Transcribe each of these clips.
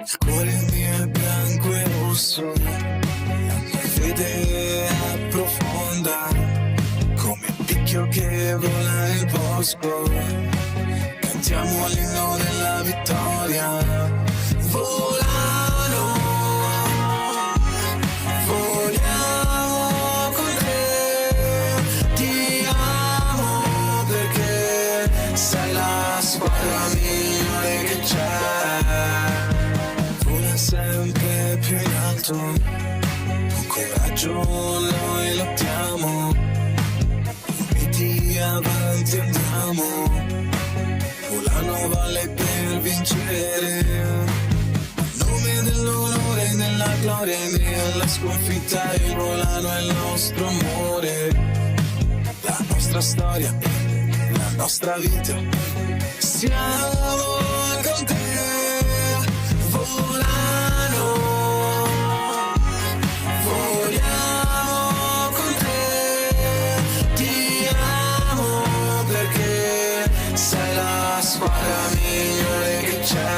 Il cuore mio è bianco e rosso, la mia fede è profonda, come il picchio che vola nel bosco. Cantiamo l'inno della vittoria. Volano, voliamo con te. Ti amo perché sei la squadra migliore che c'è. Vola sempre più in alto, con coraggio noi lottiamo, uniti avanti andiamo. Volano valle per vincere, in nome dell'onore e della gloria, nella sconfitta il volano è il nostro amore, la nostra storia, la nostra vita. Siamo con te. Volano, vogliamo con te. Ti amo perché sei la squadra migliore che c'è.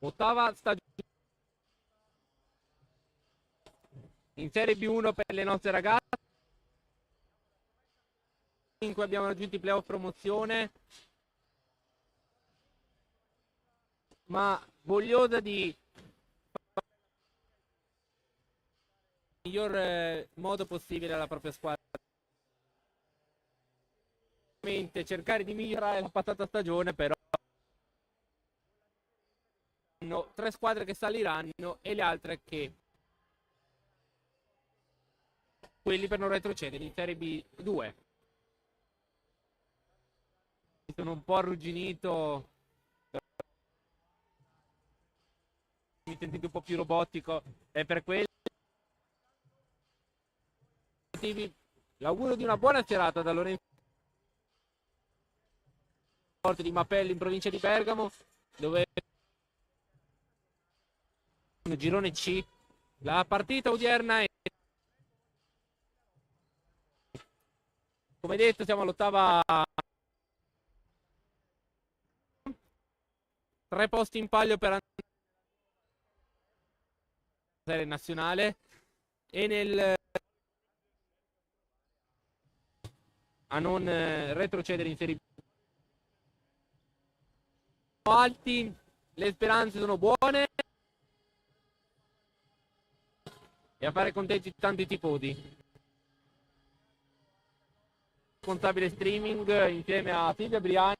Ottava stagione in Serie B1 per le nostre ragazze, in cui abbiamo raggiunto i playoff promozione, ma vogliosa di miglior modo possibile alla propria squadra. Cercare di migliorare la passata stagione, però 3 squadre che saliranno e le altre che quelli per non retrocedere in Serie B2. Mi sono un po' arrugginito, mi sentite un po' più robotico, e per quelli l'auguro di una buona serata da Lorenzo di Mapelli in provincia di Bergamo, dove girone C la partita odierna è, come detto, siamo all'8ª, 3 posti in palio per andare in serie nazionale e a non retrocedere in Serie B. Alti, le speranze sono buone e a fare contenti tanti tifosi. Responsabile streaming insieme a Silvia Briani.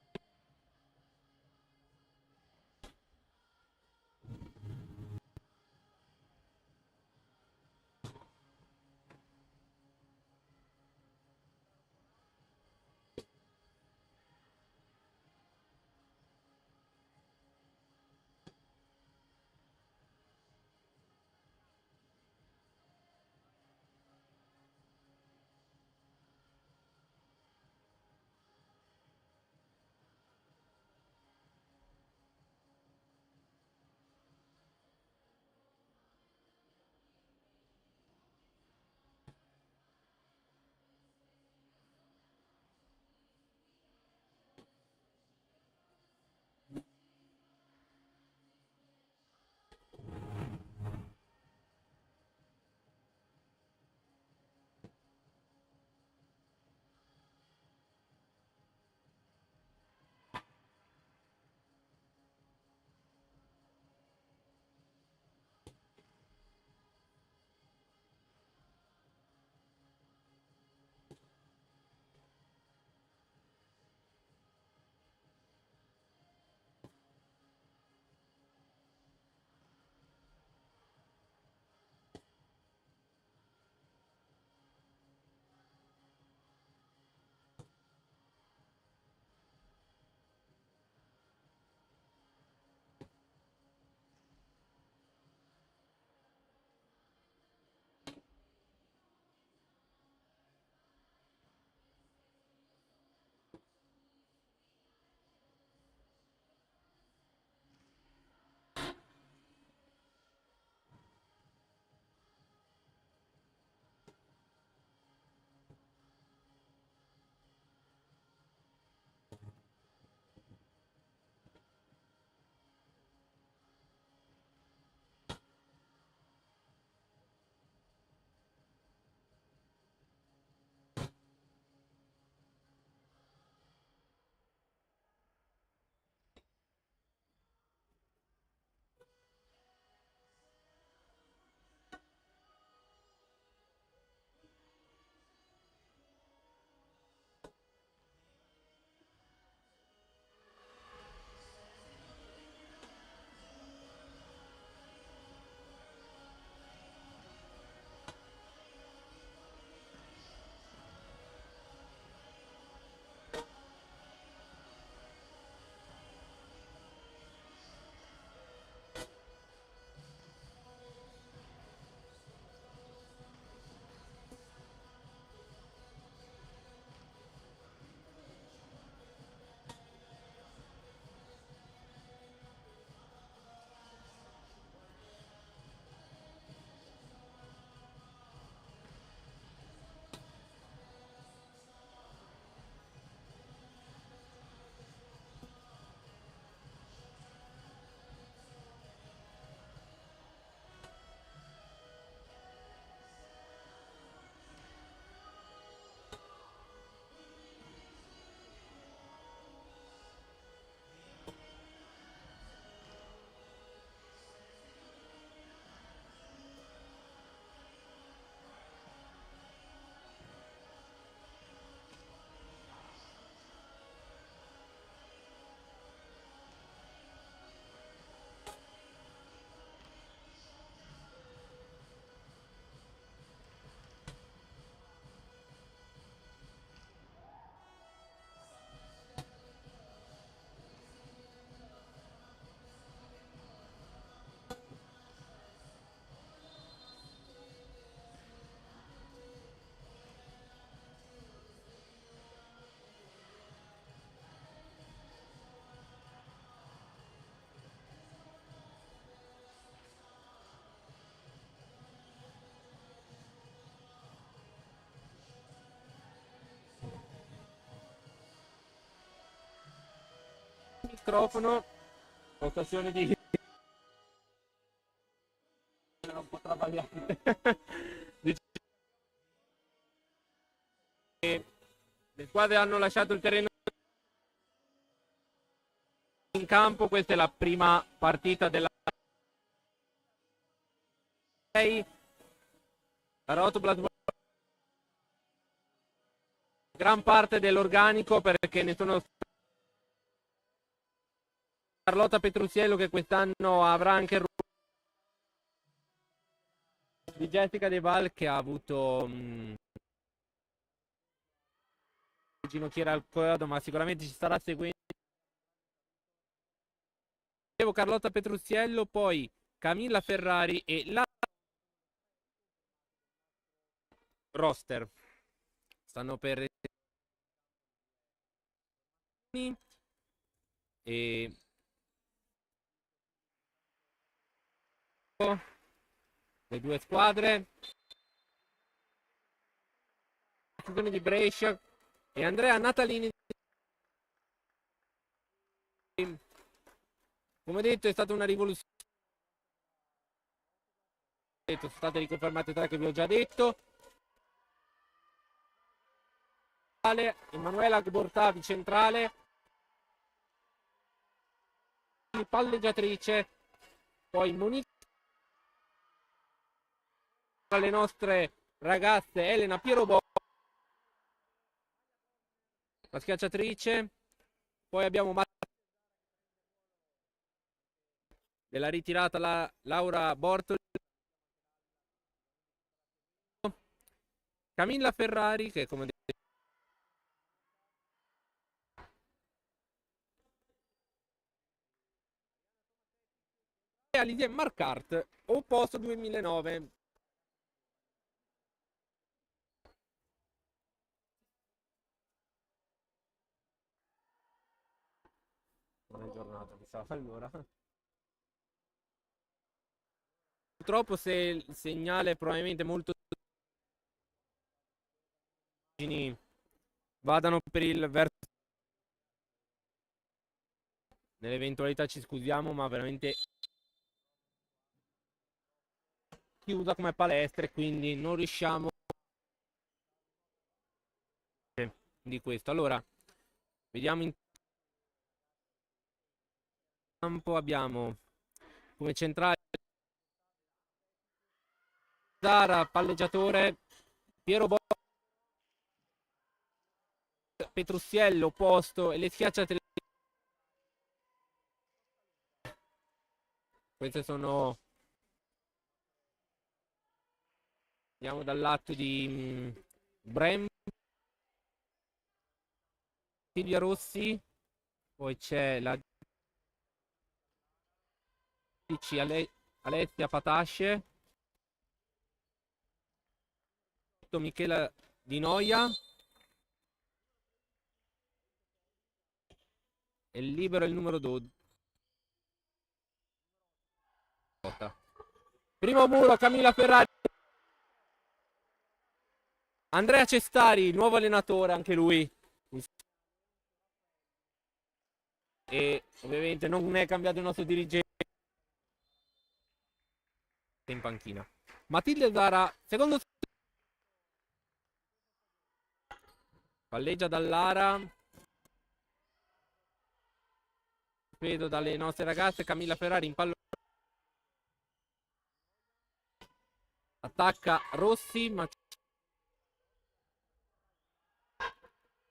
microfono. Occasione di un po' travagliante. Le squadre hanno lasciato il terreno in campo. Questa è la prima partita della Rotoplas, gran parte dell'organico, perché ne sono Carlotta Petruziello, che quest'anno avrà anche il ruolo di Jessica De Val, che ha avuto ginocchiera al chiodo, ma sicuramente ci starà seguendo. Carlotta Petruziello, poi Camilla Ferrari e la roster stanno per e le due squadre di Brescia e Andrea Natalini. Come detto, è stata una rivoluzione. Sono state riconfermate tre che vi ho già detto. Emanuela Bortavi centrale, palleggiatrice, poi Monique, tra le nostre ragazze Elena Pierobò, la schiacciatrice, poi abbiamo della ritirata Laura Bortoli, Camilla Ferrari, che come detto e Alice Marcart, opposto 2009. Buona giornata, mi sa. Allora, purtroppo se il segnale è probabilmente molto vadano per il verso, nell'eventualità ci scusiamo, ma veramente chiusa come palestra, quindi non riusciamo di questo. Allora, vediamo in campo. Abbiamo come centrale Zara, palleggiatore, Piero Bo, Petruziello, opposto, e le schiacciatrici. Queste sono, andiamo dal lato di Brem, Silvia Rossi, poi c'è la Alessia Patasce, Michela Di Noia, e il libero è il numero 12. Primo muro, Camilla Ferrari, Andrea Cestari, nuovo allenatore anche lui, e ovviamente non è cambiato il nostro dirigente in panchina. Matilde Zara, secondo palleggia dall'Ara, vedo dalle nostre ragazze. Camilla Ferrari in pallo, attacca Rossi, ma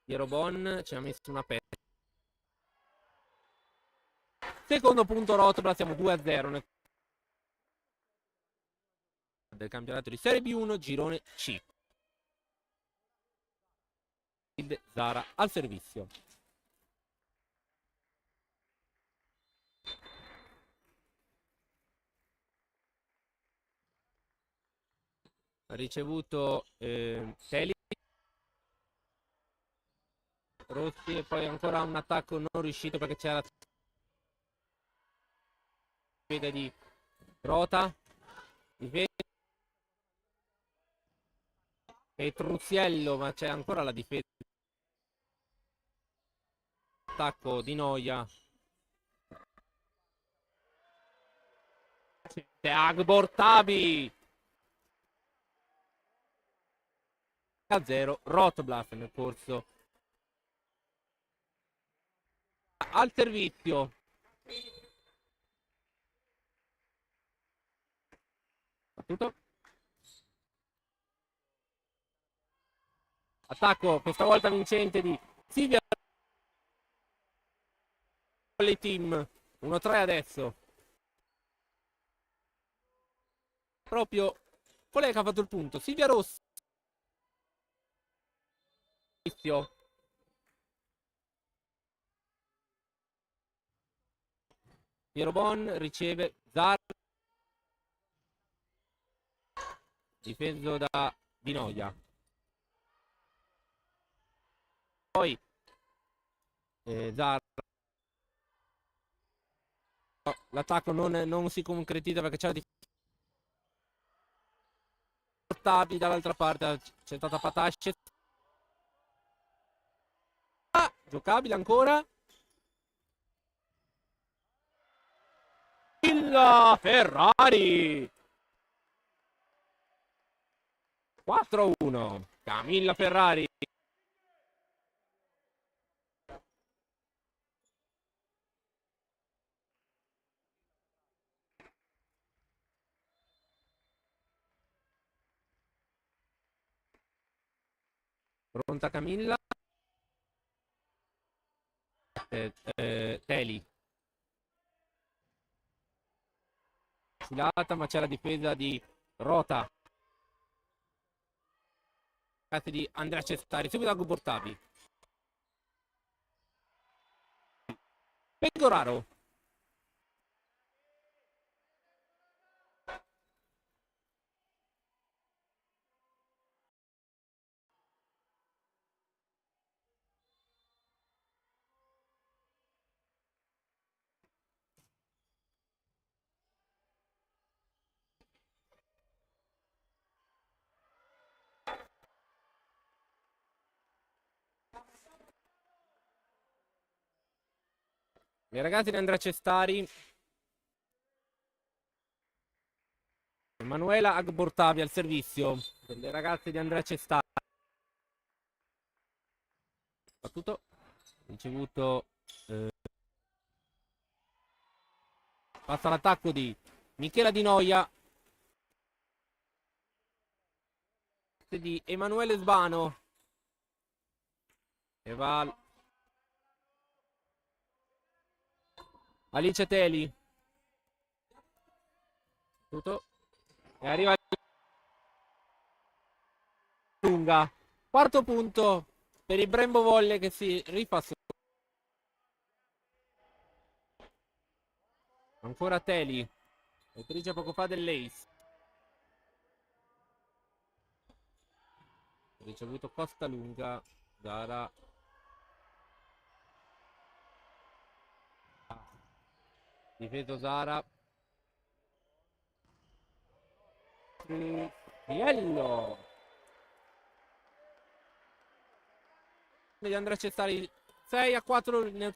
Pierobon ci ha messo una pezza. Secondo punto Rotoplas, siamo 2-0 nel del campionato di Serie B1 girone C. Zara al servizio. Ha ricevuto Teli, Rossi, e poi ancora un attacco non riuscito perché c'era difesa di Rota, difesa Petruziello, ma c'è ancora la difesa, attacco di Noia, Agbortabi. 0 Rotblast nel corso al servizio. Battuto. Attacco questa volta vincente di Silvia Team 1-3 adesso. Proprio qual è che ha fatto il punto? Silvia Rossi. Piero Bon riceve Zar, difeso da Di Noia. Poi Zar, l'attacco non si concretizza perché c'è la difesa. Dall'altra parte c'è stata Patasce. Giocabile ancora. Il Ferrari 4-1. Camilla Ferrari. Pronta Camilla. Teli. Filata, ma c'è la difesa di Rota. Di Andrea Cestari, subito a Gubortavi. Pegoraro. I ragazzi di Andrea Cestari. Emanuela Agbortavi al servizio delle ragazze di Andrea Cestari. Battuto. Ricevuto. Passa l'attacco di Michela Di Noia. Di Emanuele Sbano. E va Alice Teli. Tutto. E arriva lunga. Quarto punto per il Brembo Volle che si rifà su. Ancora Teli. Autrice poco fa dell'Ace. Ricevuto Costa Lunga. Gara. Difeso Sara. Biello di Andrea Cestari 6-4.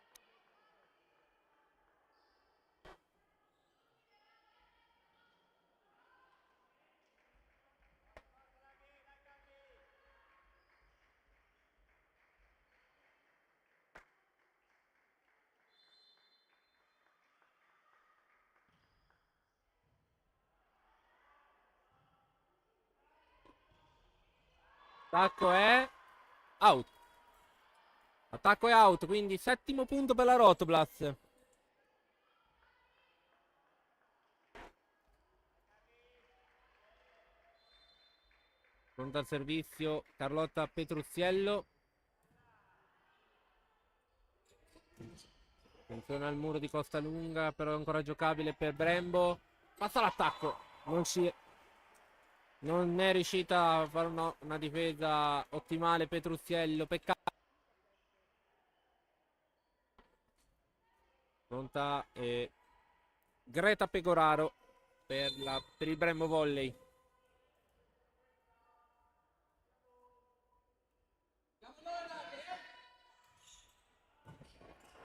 Attacco è out. Attacco è out, quindi settimo punto per la Rotblast. Pronta al servizio Carlotta Petruzziello. Attenzione al muro di Costa Lunga, però è ancora giocabile per Brembo. Passa l'attacco. Non è riuscita a fare una difesa ottimale Petruzziello. Peccato. Pronta Greta Pegoraro per il Brembo Volley.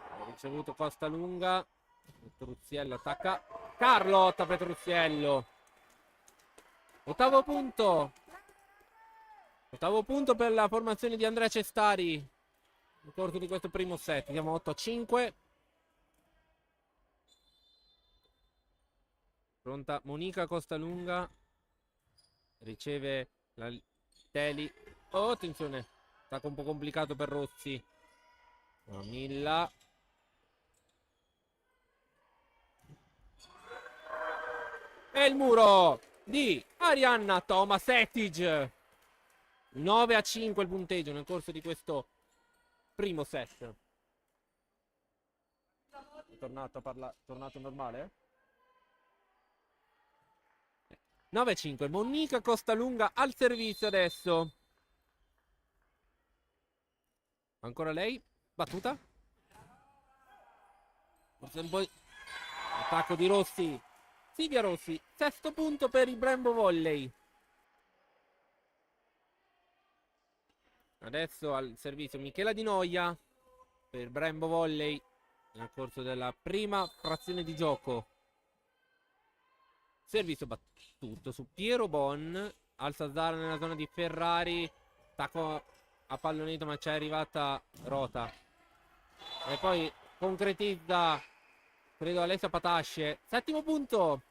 Ha ricevuto Costa Lunga. Petruzziello attacca. Carlotta Petruzziello. Ottavo punto. Ottavo punto per la formazione di Andrea Cestari nel corso di questo primo set. Siamo 8-5. Pronta Monica Costalunga. Riceve la Teli. Oh, attenzione. Attacco un po' complicato per Rossi. Milla. E il muro di Arianna Tomasetic. 9-5 il punteggio nel corso di questo primo set. È tornato normale? 9-5. Monica Costalunga al servizio adesso. Ancora lei. Battuta. Forse un po'. Attacco di Rossi. Silvia Rossi. Sesto punto per il Brembo Volley. Adesso al servizio Michela Di Noia per Brembo Volley nel corso della prima frazione di gioco. Servizio battuto su Piero Bon. Alza Zara nella zona di Ferrari. Attacco a pallonetto ma c'è arrivata Rota. E poi concretizza, credo, Alessia Patasce. Settimo punto.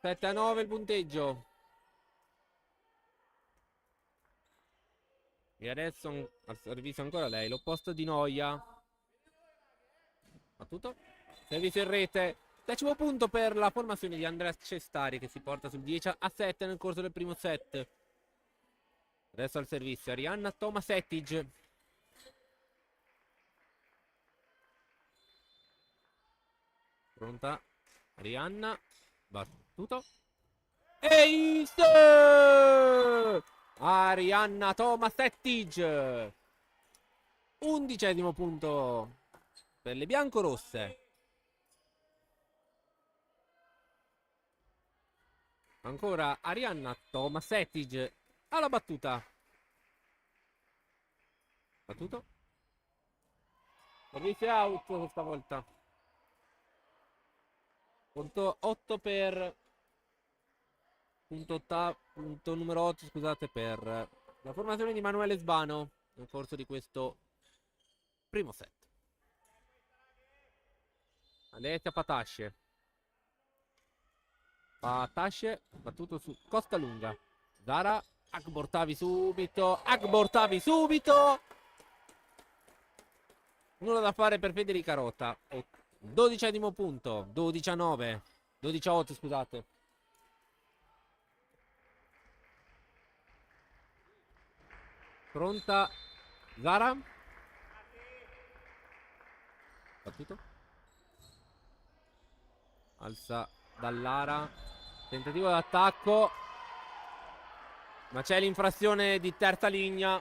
7-9 il punteggio. E adesso al servizio ancora lei. L'opposto di Noia. Battuto. Servizio in rete. Decimo punto per la formazione di Andrea Cestari che si porta sul 10-7 nel corso del primo set. Adesso al servizio Arianna Tomasetic. Pronta Arianna. Battuto. Ace! Arianna Tomasetic. 11° punto per le biancorosse. Ancora Arianna Tomasetic alla battuta. Battuto. Servizio out questa volta. Punto 8 per punto numero 8, scusate, per la formazione di Emanuele Sbano nel corso di questo primo set. Alessia Patasce. Patasce battuto su Costalunga. Zara. Agbortavi subito. Nulla da fare per Federica Rota. 12° punto. 12-9. 12-8, scusate. Pronta Zara. Battuto. Alza Dallara. Tentativo d'attacco. Ma c'è l'infrazione di terza linea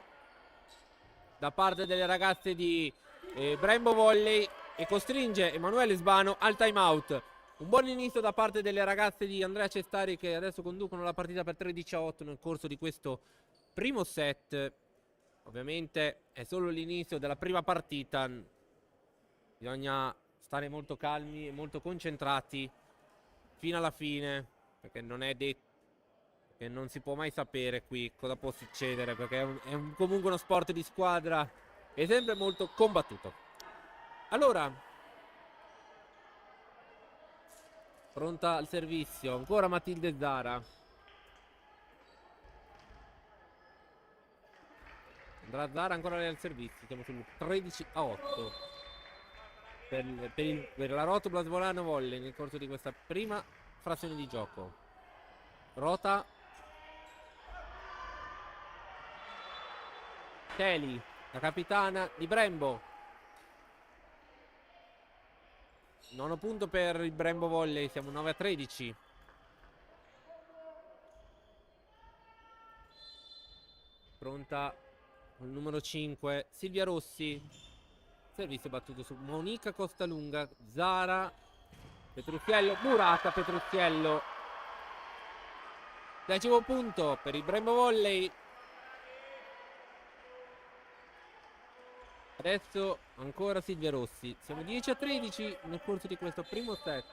da parte delle ragazze di Brembo Volley e costringe Emanuele Sbano al time out. Un buon inizio da parte delle ragazze di Andrea Cestari che adesso conducono la partita per 13-8 nel corso di questo primo set. Ovviamente è solo l'inizio della prima partita. Bisogna stare molto calmi e molto concentrati fino alla fine, perché non è detto, che non si può mai sapere qui cosa può succedere, perché è comunque uno sport di squadra e sempre molto combattuto. Allora, pronta al servizio ancora Matilde Zara. Andrà Zara ancora lei al servizio. Siamo sul 13-8 per la Roto Blasvolano Volley nel corso di questa prima frazione di gioco. Rota. Teli, la capitana di Brembo. 9 punto per il Brembo Volley. Siamo 9-13. Pronta il numero 5 Silvia Rossi. Servizio battuto su Monica Costalunga. Zara Petruzziello. Murata Petruzziello. 10° punto per il Brembo Volley. Adesso ancora Silvia Rossi. Siamo 10-13 nel corso di questo primo set.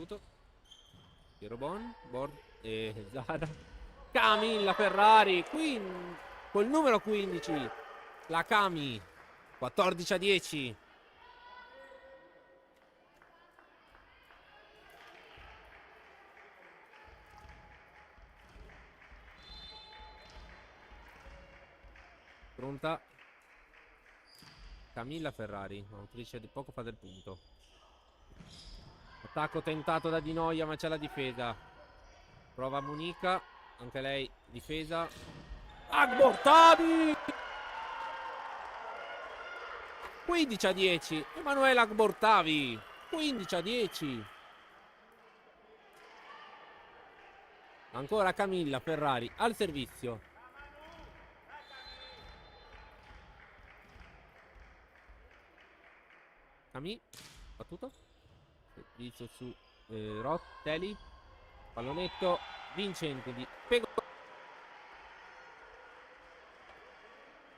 battuto. Piero Bon, e Zara. Camilla Ferrari, col numero 15. La Cami, 14-10. Pronta Camilla Ferrari, autrice di poco fa del punto. Attacco tentato da Di Noia, ma c'è la difesa. Prova Monica, anche lei difesa. Agbortavi! 15-10. Emanuela Agbortavi, 15-10. Ancora Camilla Ferrari al servizio. Cami, battuto. Servizio su Rotteli. Pallonetto vincente di Pego.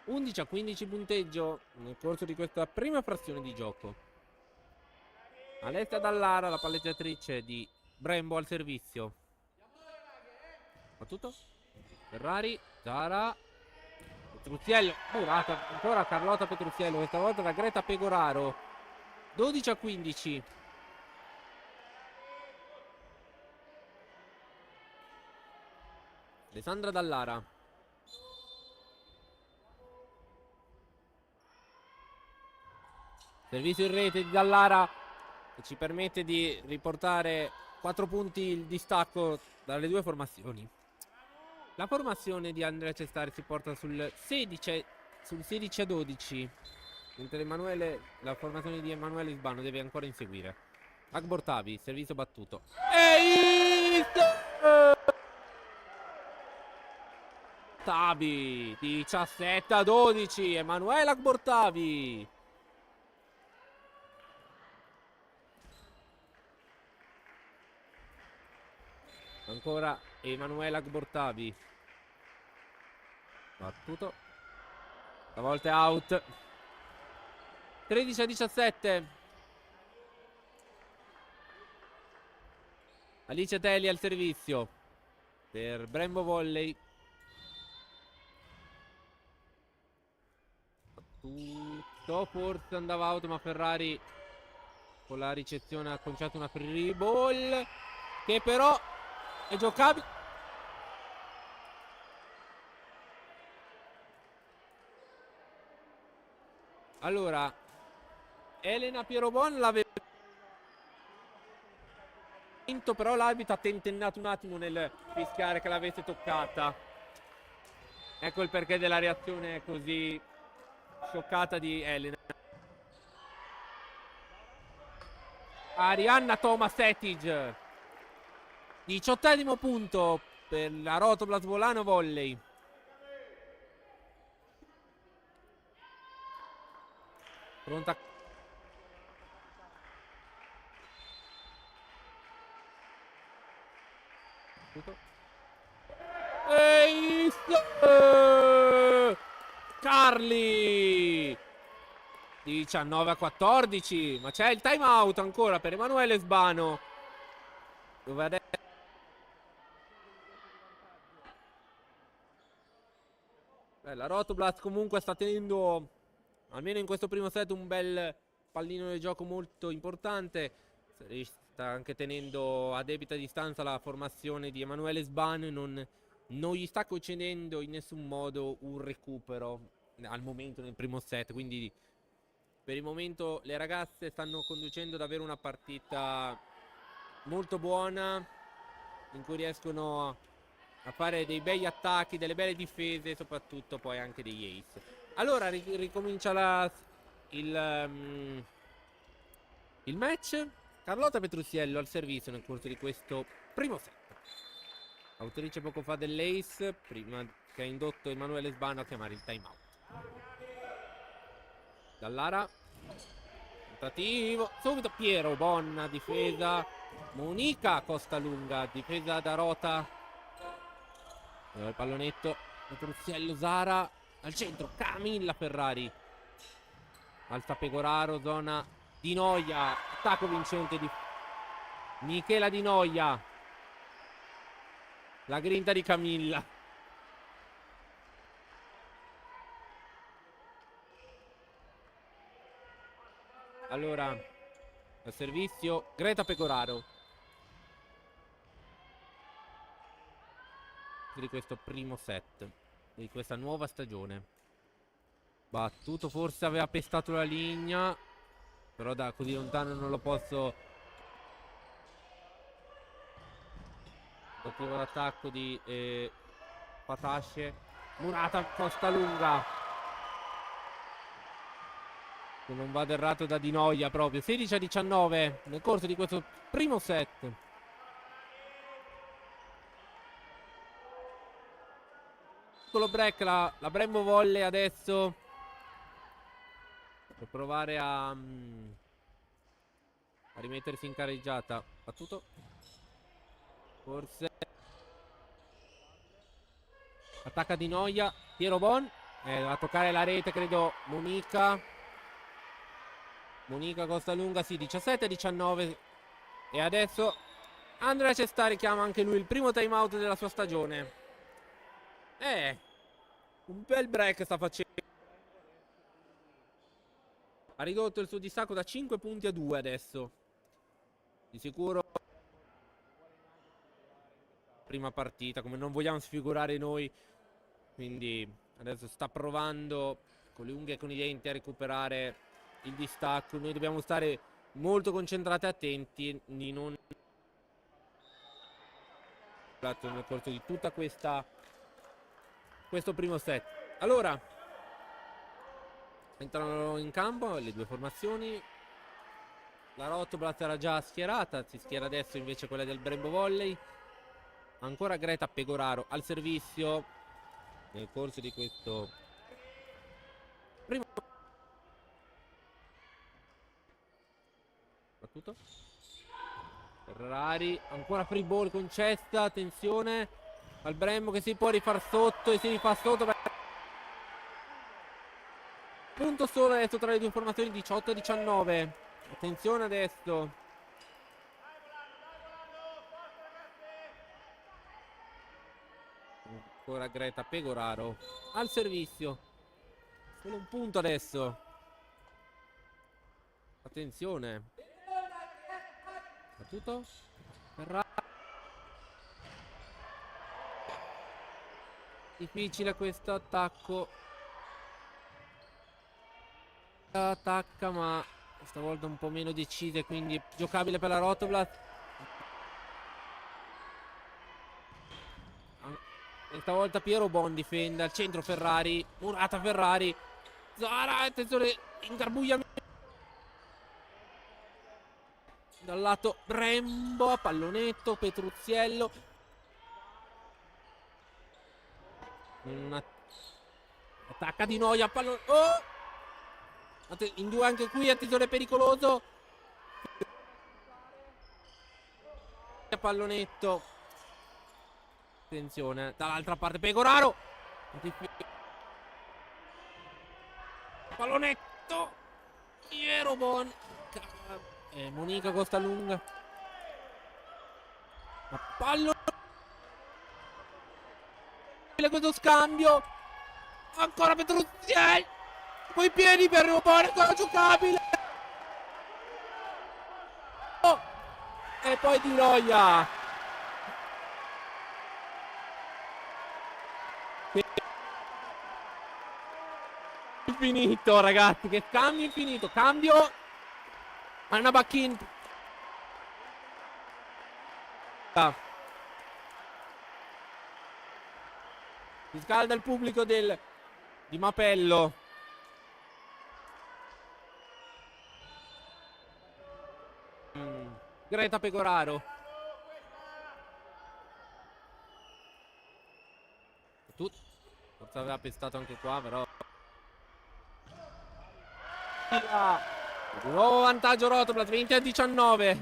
11-15 punteggio nel corso di questa prima frazione di gioco. Alessia Dallara, la palleggiatrice di Brembo, al servizio. Battuto. Ferrari, Zara, Petruziello, burata ancora Carlotta Petruziello, questa volta da Greta Pegoraro. 12-15. Alessandra Dallara. Servizio in rete di Dallara, che ci permette di riportare 4 punti il distacco dalle due formazioni. La formazione di Andrea Cestari si porta sul 16-12. Mentre la formazione di Emanuele Sbano deve ancora inseguire. Agbortavi, servizio battuto. Tabi, 17-12. Emanuele Agbortavi. Ancora Emanuele Agbortavi. Battuto. Stavolta è out. 13-17. Alice Telli al servizio per Brembo Volley. Tutto, forse andava out, ma Ferrari con la ricezione ha conciato una free ball che però è giocabile. Allora, Elena Pierobon l'aveva vinto, però l'arbitro ha tentennato un attimo nel fischiare che l'avesse toccata. Ecco il perché della reazione così scioccata di Elena. Arianna Tomasetic, 18° punto per la Rotoplas Volano Volley. Pronta. Carli, 19-14. Ma c'è il time out ancora per Emanuele Sbano, dove adesso la Rotoblast comunque sta tenendo, almeno in questo primo set, un bel pallino del gioco molto importante. Sta anche tenendo a debita distanza la formazione di Emanuele Sbano e non gli sta concedendo in nessun modo un recupero al momento nel primo set. Quindi per il momento le ragazze stanno conducendo davvero una partita molto buona, in cui riescono a fare dei bei attacchi, delle belle difese e soprattutto poi anche degli ace. Allora ricomincia il match. Carlotta Petruziello al servizio nel corso di questo primo set. Autrice poco fa dell'ace, prima che ha indotto Emanuele Sbano a chiamare il time out. Dallara, tentativo, subito Piero, buona difesa. Monica Costa Lunga, difesa da Rota. Il pallonetto, Petruziello, Zara al centro, Camilla Ferrari. Alza Pegoraro, zona Di Noia, attacco vincente di Michela Di Noia. La grinta di Camilla. Allora, al servizio Greta Pecoraro. Di questo primo set, di questa nuova stagione. Battuto, forse aveva pestato la linea, però da così lontano non lo posso. Tentativo d'attacco di Patasce. Murata Costa Lunga, che non va errato da Di Noia proprio. 16-19 nel corso di questo primo set. Piccolo break, la Brembo Volley adesso per provare a rimettersi in carreggiata. Battuto, forse attacca Di Noia. Piero Bon a toccare la rete, credo. Monica Costa Lunga, sì, 17-19. E adesso Andrea Cestari chiama anche lui il primo time out della sua stagione. Un bel break sta facendo. Ha ridotto il suo distacco da 5 punti a 2 adesso. Di sicuro prima partita, come non vogliamo sfigurare noi. Quindi adesso sta provando con le unghie e con i denti a recuperare il distacco. Noi dobbiamo stare molto concentrati e attenti di non nel corso di tutta questo primo set. Allora entrano in campo le due formazioni. La Rotoblat era già schierata, si schiera adesso invece quella del Brembo Volley. Ancora Greta Pegoraro al servizio nel corso di questo primo battuto. Ferrari, ancora free ball concessa, attenzione al Brembo che si può rifar sotto e si rifà sotto. Punto solo adesso tra le due formazioni, 18-19. Attenzione adesso. Ancora Greta Pegoraro al servizio. Solo un punto adesso. Attenzione. Battuto. Ferrari. Difficile questo attacco. Attacca, ma stavolta un po' meno decise, quindi giocabile per la Rotoblat. E stavolta Piero Bon difende al centro. Ferrari, Murata Ferrari. Zara, attenzione, ingarbuglia dal lato Brembo, a pallonetto, Petruzziello. Attacca Di Noia, pallone. Oh! In due anche qui, attenzione, pericoloso. Pallonetto. Attenzione, dall'altra parte Pegoraro. Pallonetto. Piero Bon. Monica Costa Lunga. Pallone. Questo scambio. Ancora Petruzzielli. Poi i piedi per Bon, ancora giocabile. Oh. E poi Di Noia. Infinito, ragazzi, che cambio infinito. Cambio. Anna Bacchin. Si scalda il pubblico di Mapello. Greta Pegoraro. Forse aveva pestato anche qua, però. Nuovo vantaggio Rotoblat, 20-19.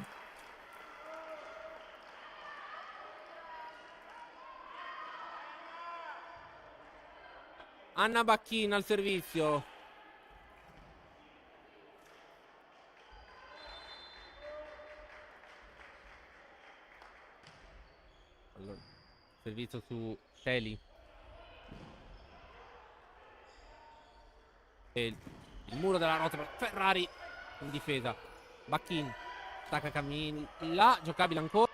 Anna Bacchin al servizio. Servizio su Teli. E il muro della rota. Ferrari in difesa. Bacchin. Stacca Camilla. Giocabile ancora.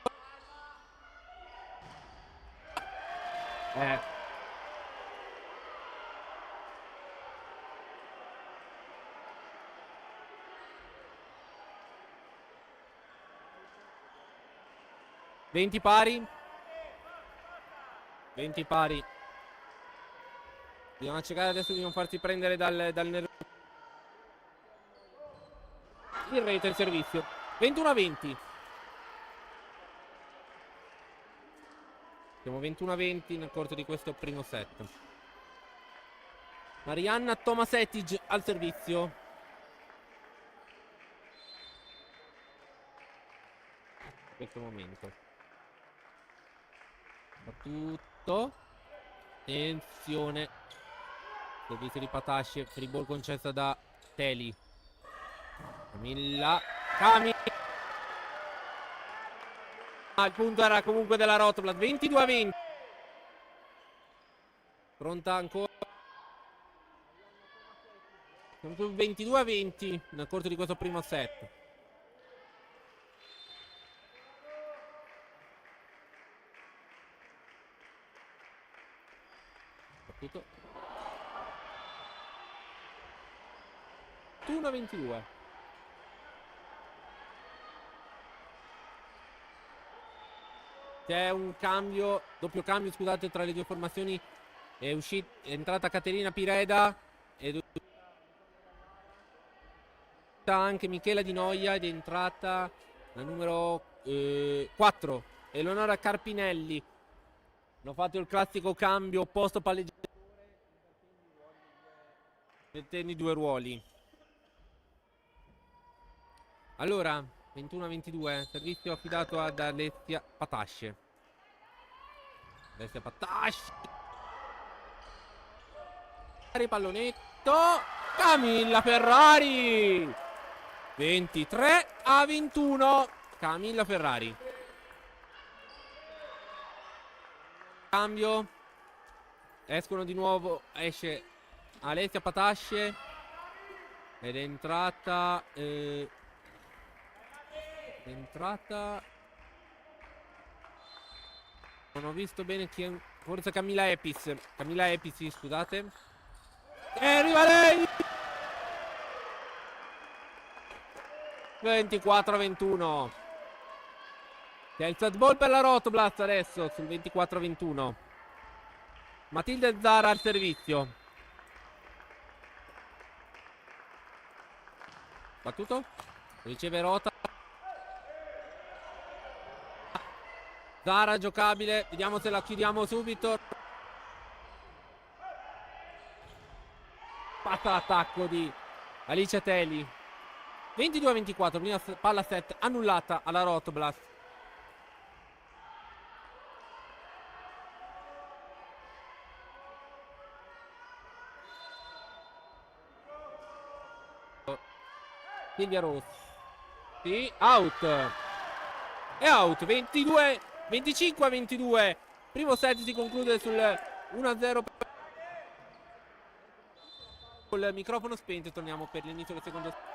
20 pari. 20 pari. Bisogna cercare adesso di non farsi prendere dal nervoso. Il rete il servizio. 21-20. Siamo 21-20 nel corso di questo primo set. Marianna Tomasetic al servizio. In questo momento. Battuto. Attenzione. Servizio di Patasce. Free ball concessa da Teli. Camilla. Il punto era comunque della Rotoblat. 22-20. Pronta ancora. Siamo sul 22-20 nel corso di questo primo set. Battuto. 21-22. C'è un cambio, doppio cambio, scusate, tra le due formazioni. È entrata Caterina Pireda ed è anche Michela Di Noia ed è entrata la numero 4, Eleonora Carpinelli. Hanno fatto il classico cambio opposto palleggiatore, mettendo i due ruoli. Allora, 21-22, servizio affidato ad Alessia Patasce. Alessia Patasce. Pallonetto. Camilla Ferrari. 23-21. Camilla Ferrari. Cambio. Escono di nuovo. Esce Alessia Patasce. Ed è entrata. Non ho visto bene chi è. Forse Camilla Epis. Camilla Epis, scusate. E arriva lei. 24-21. C'è il set ball per la Rotoblast adesso sul 24-21. Matilde Zara al servizio. Battuto. Riceve Rota. Zara giocabile. Vediamo se la chiudiamo subito. Passa l'attacco di Alice Teli. 22-24. Prima palla set annullata alla Rotoblast. Silvia Rossi. Out. È out. 25-22. Primo set si conclude sul 1-0. Col microfono spento torniamo per l'inizio del secondo set.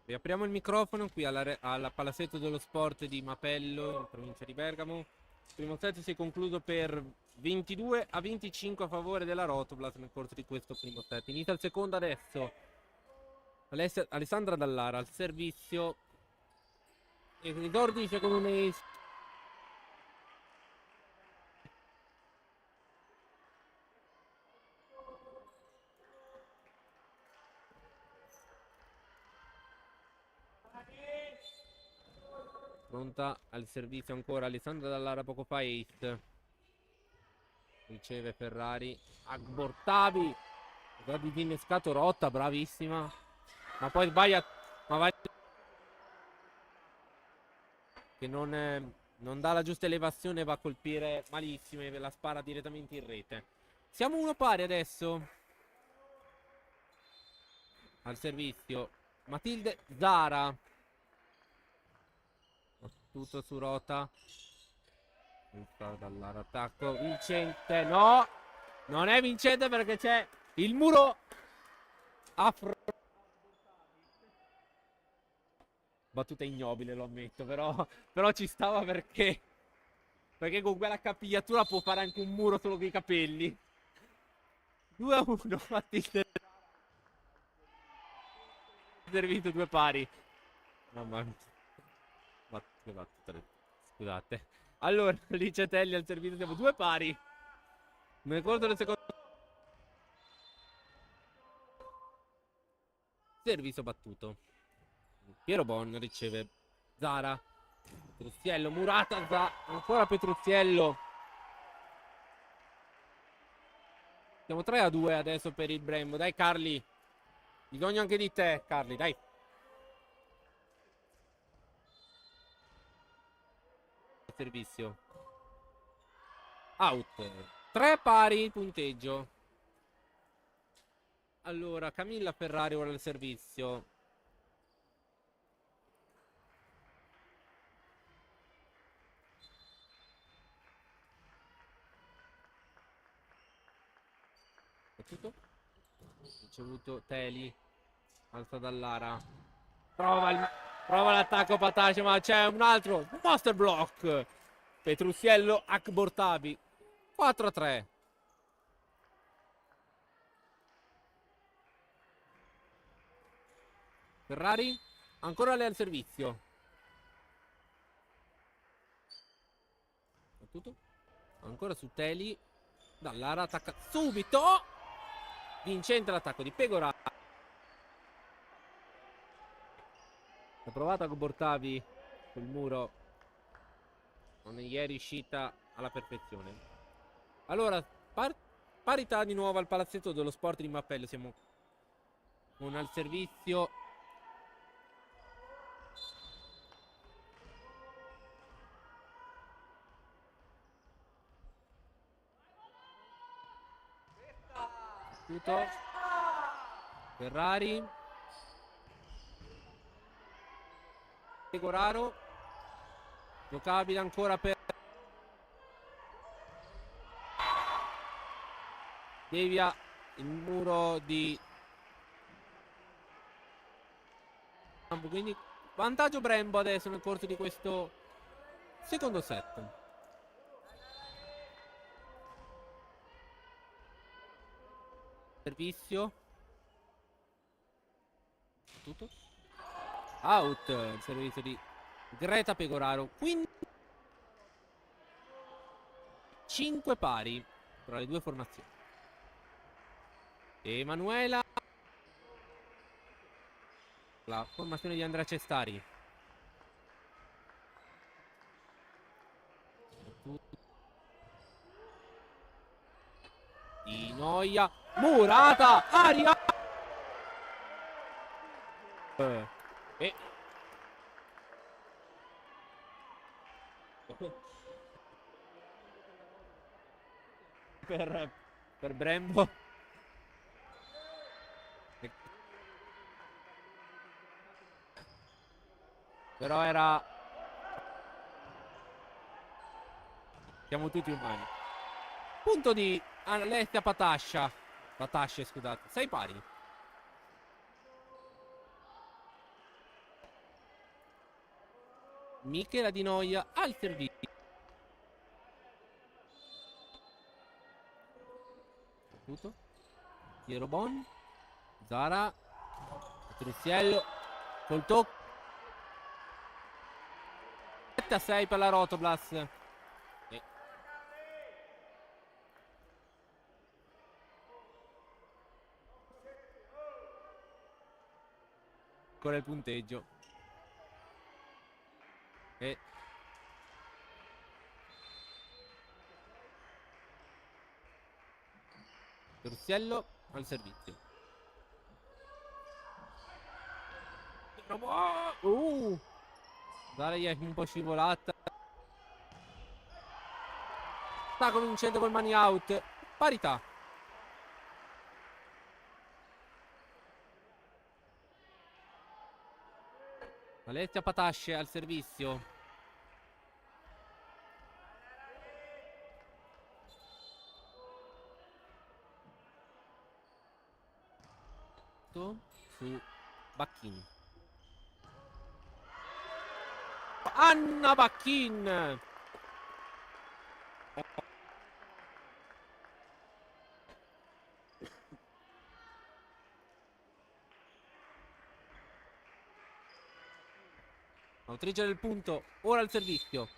Riapriamo il microfono qui alla Palazzetto dello Sport di Mapello, in provincia di Bergamo. Il primo set si è concluso per 22-25 a favore della Rotoblas nel corso di questo primo set. Inizia il secondo adesso. Alessandra Dallara al servizio. E esordisce con un ace. Pronta al servizio ancora Alessandra Dallara, poco fa ace. Riceve Ferrari. Agbortavi. Guardi di innescato rotta, bravissima. Ma poi sbaglia. Ma vai. Che non dà la giusta elevazione, va a colpire malissimo e la spara direttamente in rete. Siamo uno pari adesso. Al servizio Matilde Zara. Tutto su Rota. Dall'attacco vincente. No, non è vincente perché c'è il muro afro. Battuta ignobile, lo ammetto, però ci stava perché con quella capigliatura può fare anche un muro solo con i capelli. 2-1, Matilde. Servito due pari. Mamma mia. Scusate. Allora, Licetelli al servizio, siamo due pari. Nel corso del secondo servizio battuto. Piero Bon riceve Zara. Petruziello, Murata, ancora Petruziello. Siamo 3-2 adesso per il Brembo. Dai Carli. Bisogno anche di te, Carli, dai. Servizio. Out. 3 pari punteggio. Allora, Camilla Ferrari ora al servizio. Battuto. Ricevuto Teli. Alza Dallara. Prova l'attacco Patascia, ma c'è un altro. Master block. Petruziello Akbortavi. 4-3. Ferrari. Ancora lei al servizio. Battuto. Ancora su Teli. Dallara attacca subito. Vincente l'attacco di Pegora. Ha provato a Bortavi sul muro. Non gli è riuscita alla perfezione. Allora, parità di nuovo al Palazzetto dello Sport di Mappello. Siamo con al servizio. Tutto. Ferrari. Goraro. Giocabile ancora per devia il muro di quindi vantaggio Brembo adesso nel corso di questo secondo set. Servizio. Tutto. Out il servizio di Greta Pegoraro. Quindi 5 pari tra le due formazioni. Emanuela. La formazione di Andrea Cestari. Di Noia. Murata. Aria. E per Brembo. Però era... Siamo tutti umani. Punto di Alessia Patascia. Patasce, scusate. 6 pari. Michela Di Noia al servizio. Piero Bon. Zara. Petruziello. Col tocco. 7-6 per la Rotoblas. Ancora il punteggio. E Petruziello al servizio. Zara gli è un po' scivolata. Sta cominciando col money out. Parità. Alessia Patasce al servizio. Su Bacchin. Anna Bacchin. Autrice del punto. Ora al servizio.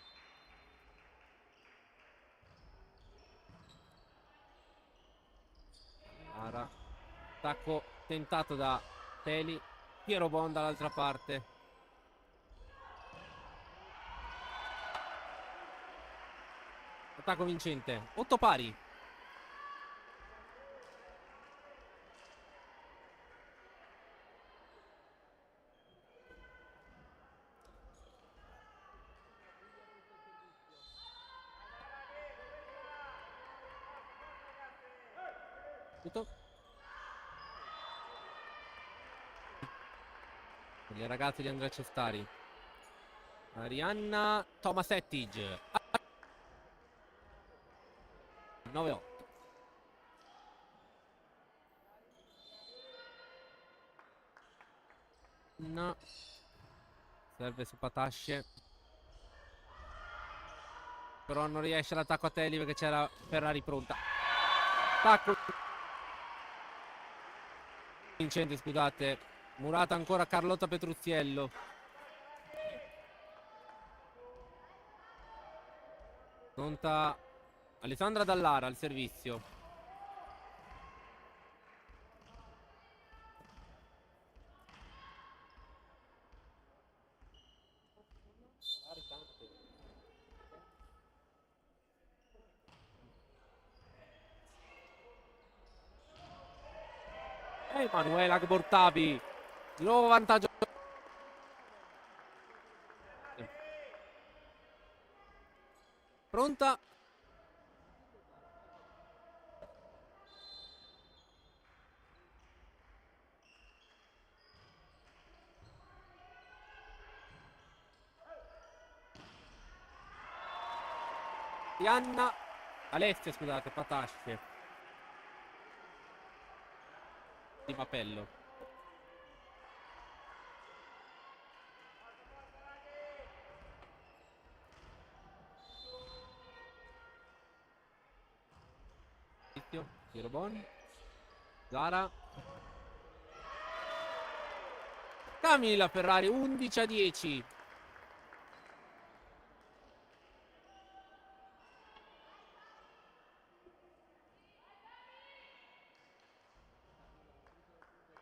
Ara. Attacco tentato da Teli. Piero Bon dall'altra parte. Attacco vincente. 8 pari. Tutto. Le ragazze di Andrea Cestari. Arianna Tomasettig. 9-8. No. Serve su Patasce. Però non riesce l'attacco a Teli perché c'era Ferrari pronta. Attacco vincente, scusate. Murata ancora Carlotta Petruziello. Pronta Alessandra Dallara al servizio. Emanuela Bortabi. Di nuovo vantaggio. Pronta. Anna. Alessia, scusate, Patasce. Di Mapello. Piero Bon. Zara. Camilla Ferrari 11-10.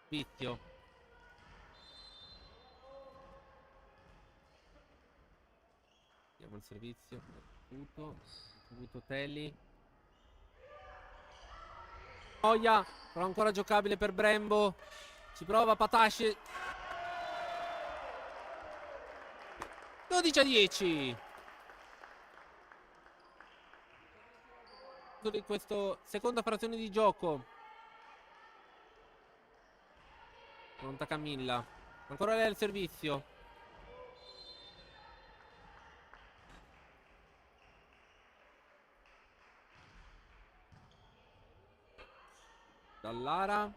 Vizio. Andiamo al servizio. Avuto Telly. Noia, però ancora giocabile per Brembo. Ci prova Patasce. 12-10. Di questa seconda frazione di gioco. Pronta Camilla. Ancora lei al servizio. Dallara.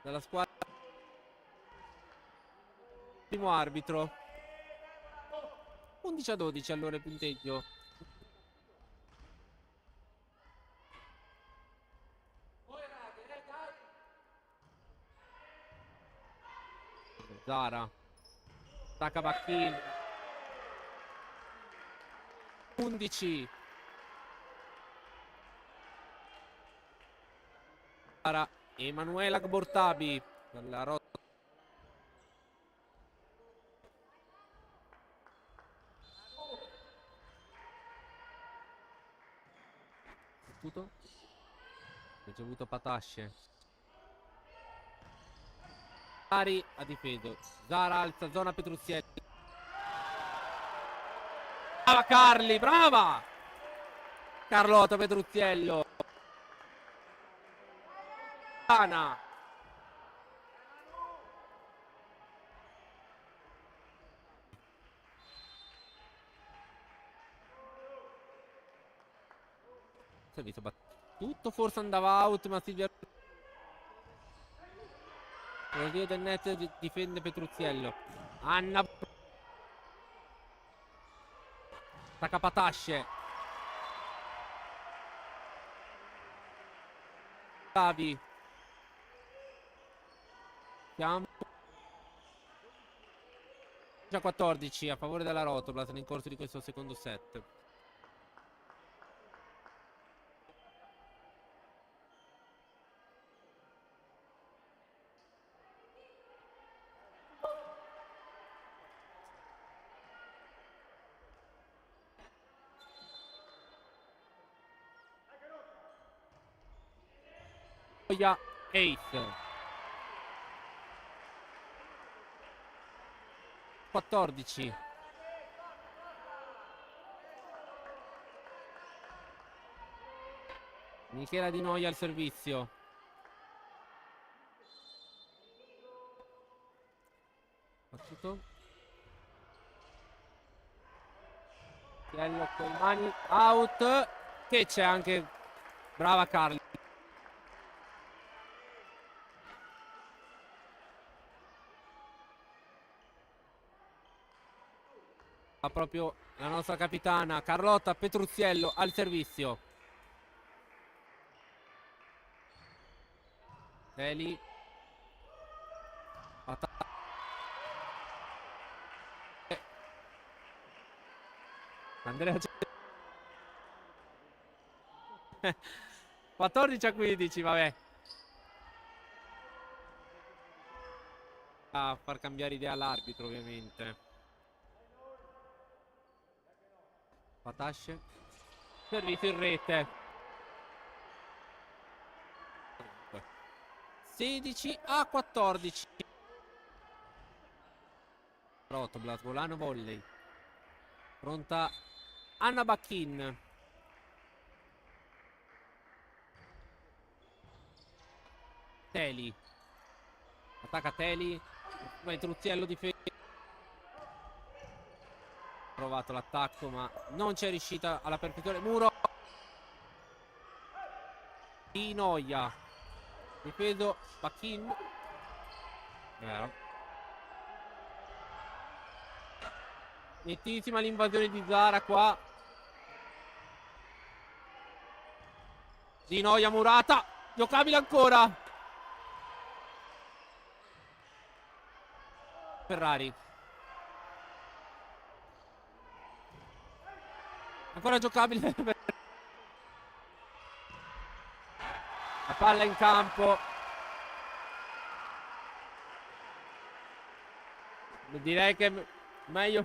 dalla squadra. Primo arbitro. 11-12 allora il punteggio. Zara. Attacca Bacchin. 11. Zara. Emanuela Gbortabi. Dalla rotta. Tutto. Ricevuto Patasce. Ari ha difeso. Zara alza, zona Petruzzelli. Brava Carli, brava! Carlotta Petruzzello. Ana. Servizio battuto, forse andava out, ma Silvia. Lo dio del net difende Petruzzello. Anna. Attacca Patasce. Davi. Siamo già 14 a favore della Rotoblas nel corso di questo secondo set. Ace 14. Michela Di Noia al servizio. Battuto. Tiello con le mani out. Che c'è anche. Brava Carli. Ha proprio la nostra capitana Carlotta Petruzzello al servizio. Eli. Andrea 14-15, vabbè. A far cambiare idea all'arbitro, ovviamente. Patasce. Servizio in rete. 16-14. Rotoblas, volano volley. Pronta Anna Bacchin. Teli. Attacca Teli. Petruzzello difende. Provato l'attacco ma non c'è riuscita alla perfezione. Muro Di Noia. Difeso Bacchin. Vero. Nettissima l'invasione di Zara qua. Di Noia murata. Giocabile ancora. Ferrari. Ancora giocabile. La palla in campo. Direi che meglio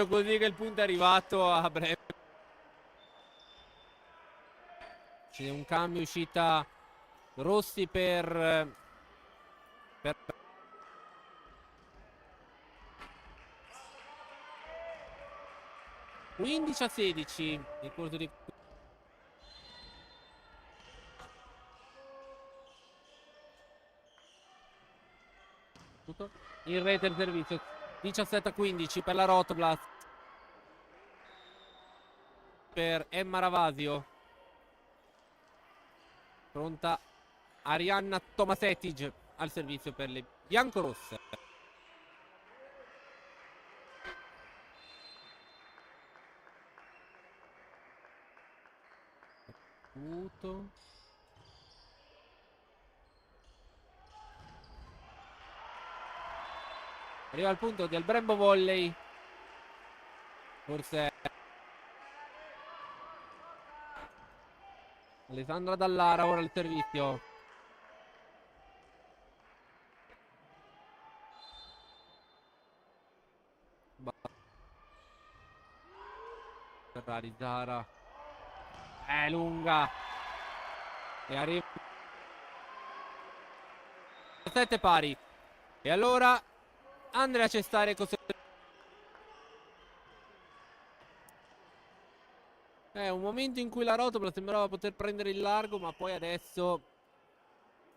così, che il punto è arrivato a breve. C'è un cambio, uscita Rossi per 15-16 nel corso di in rete il servizio. 17-15 per la Rotoblas, per Emma Ravasio. Pronta Arianna Tomasetic. al servizio per le biancorosse. Arriva al punto del Brembo Volley. Forse Alessandra Dallara ora il servizio. Ferrari, Zara. È lunga. E arriva 7 pari. E allora Andrea Cestare è un momento in cui la rotola sembrava poter prendere il largo, ma poi adesso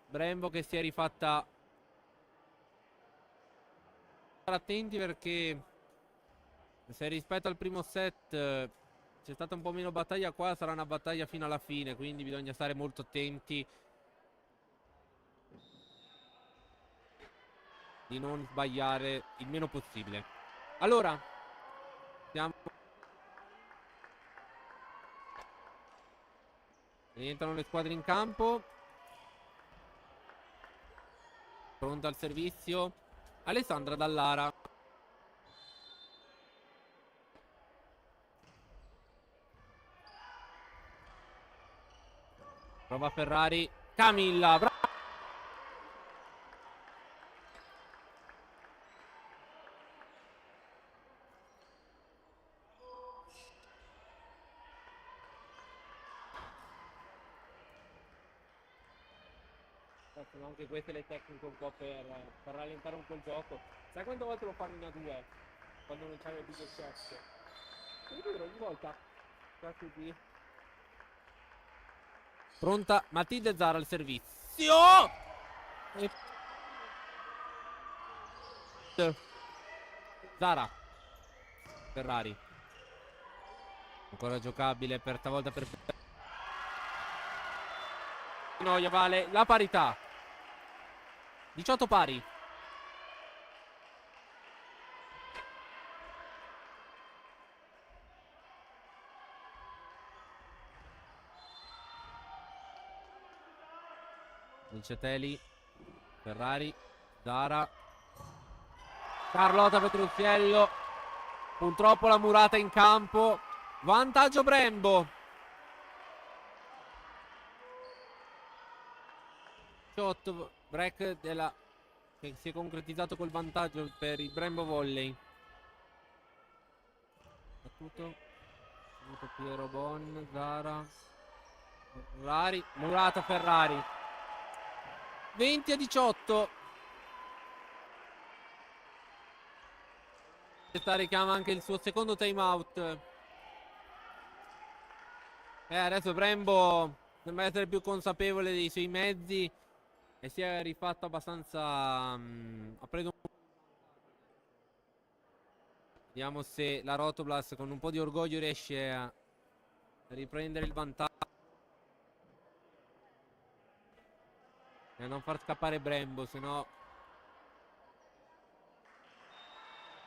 Brembo che si è rifatta. Stare attenti perché se rispetto al primo set c'è stata un po' meno battaglia, qua sarà una battaglia fino alla fine, quindi bisogna stare molto attenti di non sbagliare il meno possibile. Allora rientrano le squadre in campo. Pronta al servizio Alessandra Dallara. Prova Ferrari. Camilla, brava. Sono anche queste le tecniche un po' per rallentare un po' il gioco. Sai quante volte lo fanno in A2? Quando non c'è il video chess. Ogni volta. Pronta Matilde Zara al servizio. Zara. Ferrari. Ancora giocabile per stavolta per Noia, vale la parità. 18 pari. Vinceteli. Ferrari. Zara. Carlotta Petruzziello. Purtroppo la murata in campo. Vantaggio Brembo. 18 break della che si è concretizzato col vantaggio per il Brembo Volley. Battuto Piero Bon, Zara, Ferrari, murata Ferrari. 20-18. Questa richiama anche il suo secondo time out. Adesso Brembo sembra essere più consapevole dei suoi mezzi e si è rifatto abbastanza. Ha preso un. Vediamo se la Rotoblast con un po' di orgoglio riesce a riprendere il vantaggio e a non far scappare Brembo, se no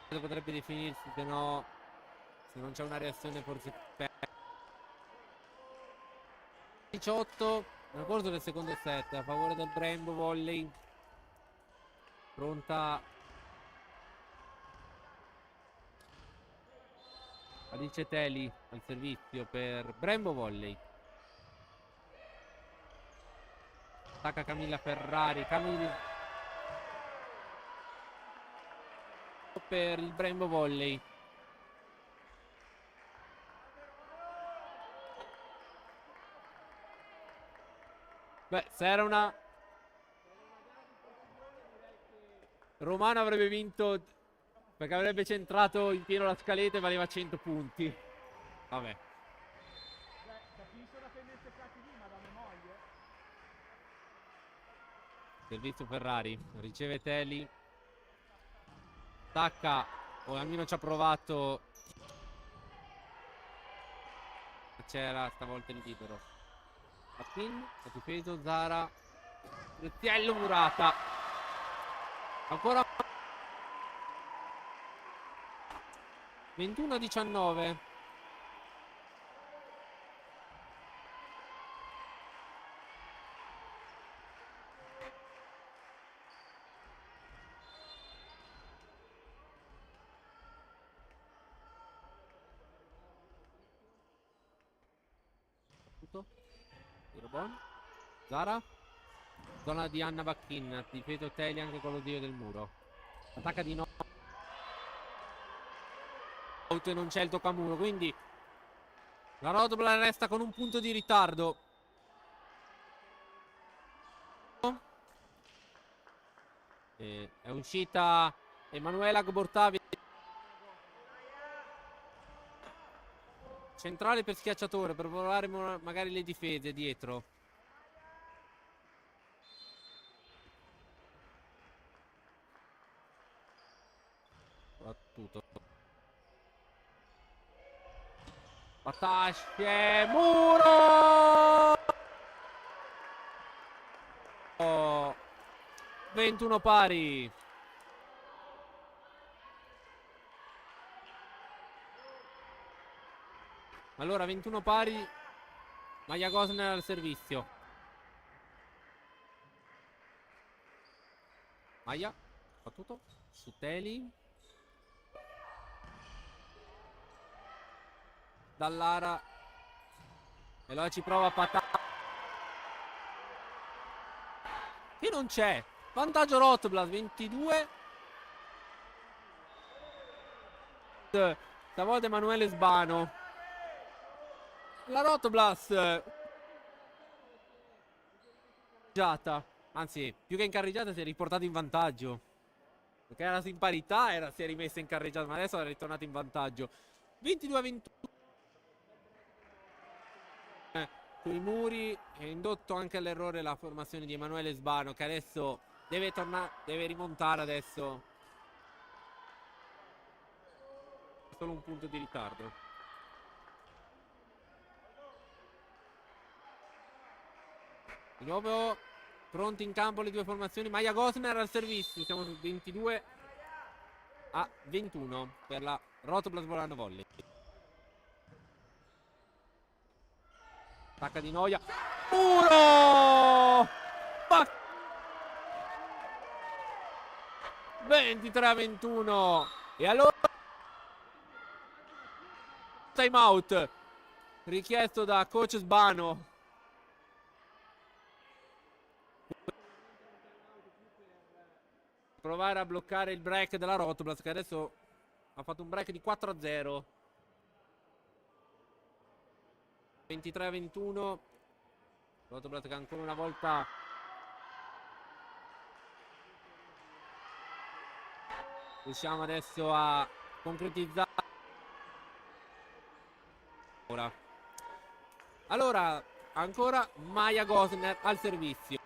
potrebbe definirsi, se no, se non c'è una reazione forse 18 nel corso del secondo set a favore del Brembo Volley. Pronta Alice Teli al servizio per Brembo Volley. Attacca Camilla Ferrari. Camilla per il Brembo Volley. Beh, se era una Romano avrebbe vinto, perché avrebbe centrato in pieno la scaletta e valeva 100 punti. Vabbè. Servizio Ferrari. Riceve Teli. Attacca. O almeno ci ha provato. C'era stavolta il libero. A pin, a difeso Zara. Ruzziello murata. Ancora 21-19. Tiro buono. Zara. Zona di Anna Bacchin. Difeso Teli anche con lo dio del muro. Attacca di no. E non c'è il toccamuro, quindi la Rodobla resta con un punto di ritardo. È uscita Emanuela Gbortavi. Centrale per schiacciatore, per provare magari le difese dietro. Battuto. Batasce, muro! 21 pari. Allora 21 pari. Maja Gosner al servizio. Maja, battuto su Teli. Dallara. E allora ci prova Patà. Che non c'è. Vantaggio Rotblast 22. Stavolta Emanuele Sbano. La Rotblast. Anzi, più che in carreggiata si è riportato in vantaggio. Perché era in parità, si è rimessa in carreggiata, ma adesso è ritornato in vantaggio. 22-21. Sui muri è indotto anche all'errore la formazione di Emanuele Sbano, che adesso deve tornare, deve rimontare adesso. Solo un punto di ritardo. Di nuovo pronti in campo le due formazioni. Maja Gosner al servizio. Siamo su 22-21 per la Rotoblas Volano Volley. Attacca di Noia. Muro! 23-21. E allora time out richiesto da coach Sbano. Provare a bloccare il break della Rotoblas, che adesso ha fatto un break di 4-0. 23-21. Rotoblas che ancora una volta riusciamo adesso a concretizzare. Allora ancora Maja Gosner al servizio.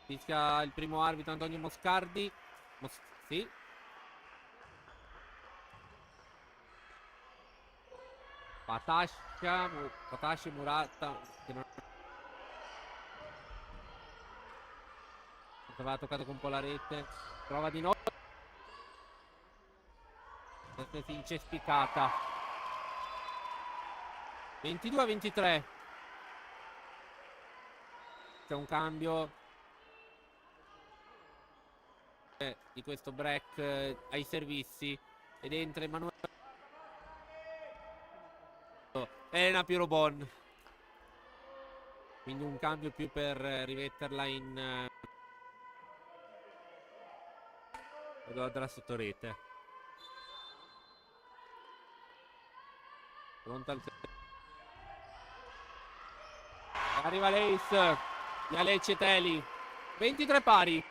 Fischia il primo arbitro Antonio Moscardi. Sì. Patascia Murata che non aveva toccato con un po' la rete. Prova di nuovo. Questa si incespicata. 22-23. C'è un cambio di questo break ai servizi ed entra Emanuele Elena Pirobon, quindi un cambio più per rimetterla in dalla sottorete. Pronta al arriva l'ace di Alessia Teli. 23 pari.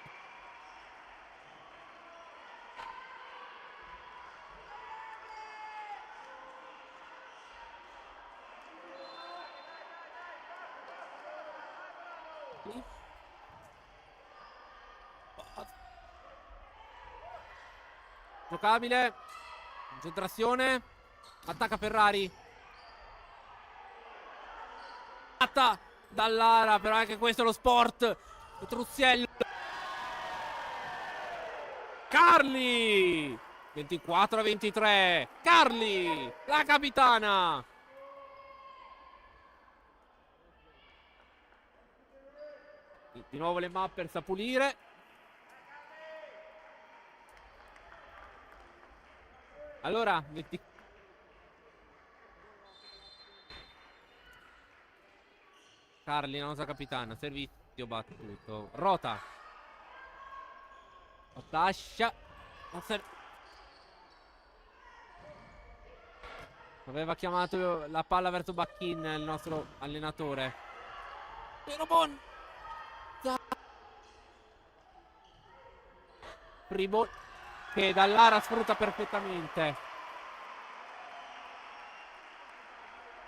Giocabile. Concentrazione. Attacca Ferrari. Dallara, però anche questo è lo sport. Petruziello. Carli! 24-23. Carli, la capitana. Di nuovo le Mappers a pulire. Allora, Carli, la nostra capitana. Servizio battuto. Rota. Lascia. Aveva chiamato la palla verso Bacchin il nostro allenatore. Pero buon. Primo che Dallara sfrutta perfettamente.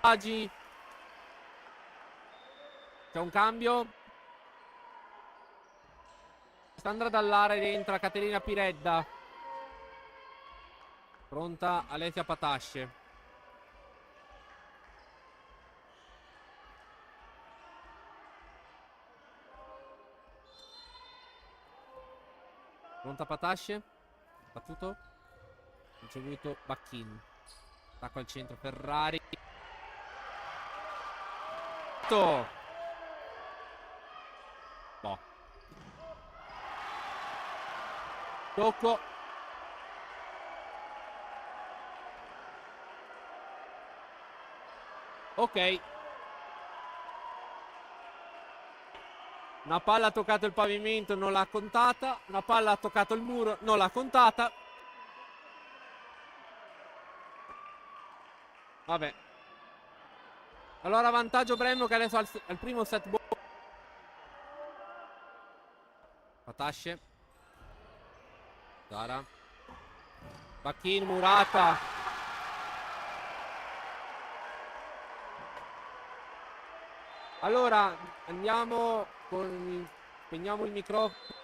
Agi. C'è un cambio. Sandra Dallara ed entra Caterina Piredda. Pronta Alessia Patasce. Pronta Patasce. Battuto. Ricevuto Bacchin. Attacco al centro Ferrari. Boh. Tocco. Ok. Una palla ha toccato il pavimento, non l'ha contata. Una palla ha toccato il muro, non l'ha contata. Vabbè. Allora vantaggio Brembo che adesso al primo set ball. Patasce. Zara. Bacchin, Murata. Allora andiamo con... Spegniamo il microfono.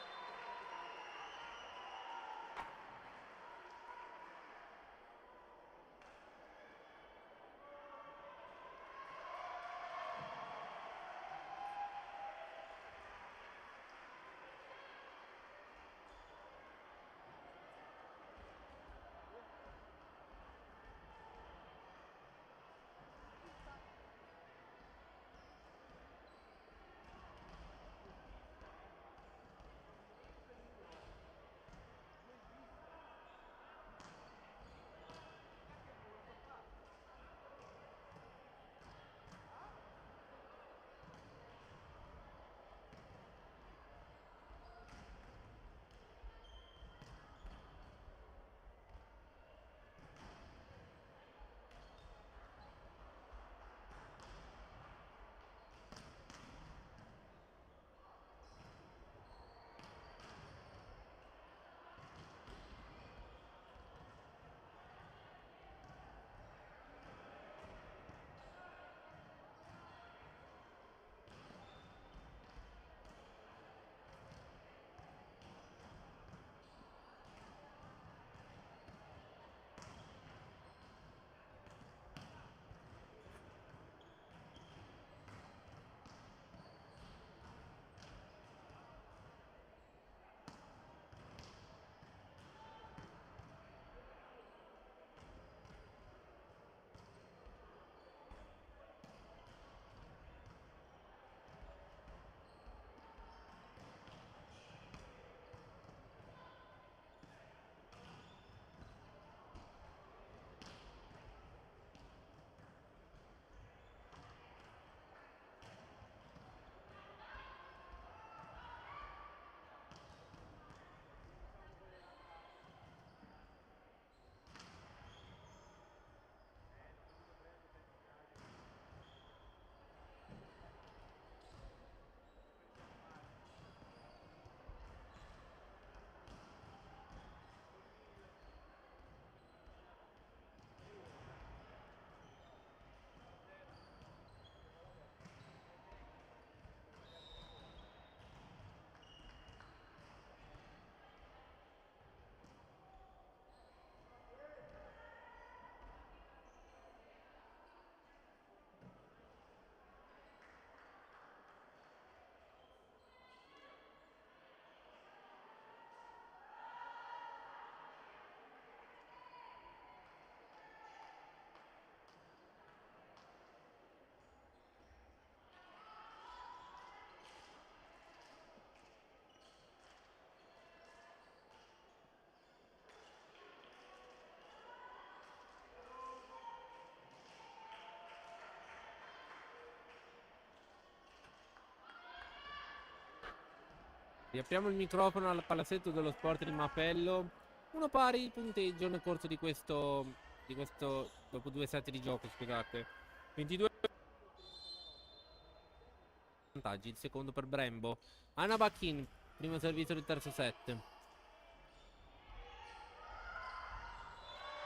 Riapriamo il microfono al palazzetto dello sport di Mapello. 1 pari il punteggio nel corso di questo dopo 2 set di gioco, scusate. 22 vantaggi, il secondo per Brembo. Anna Bacchin, primo servizio del terzo set.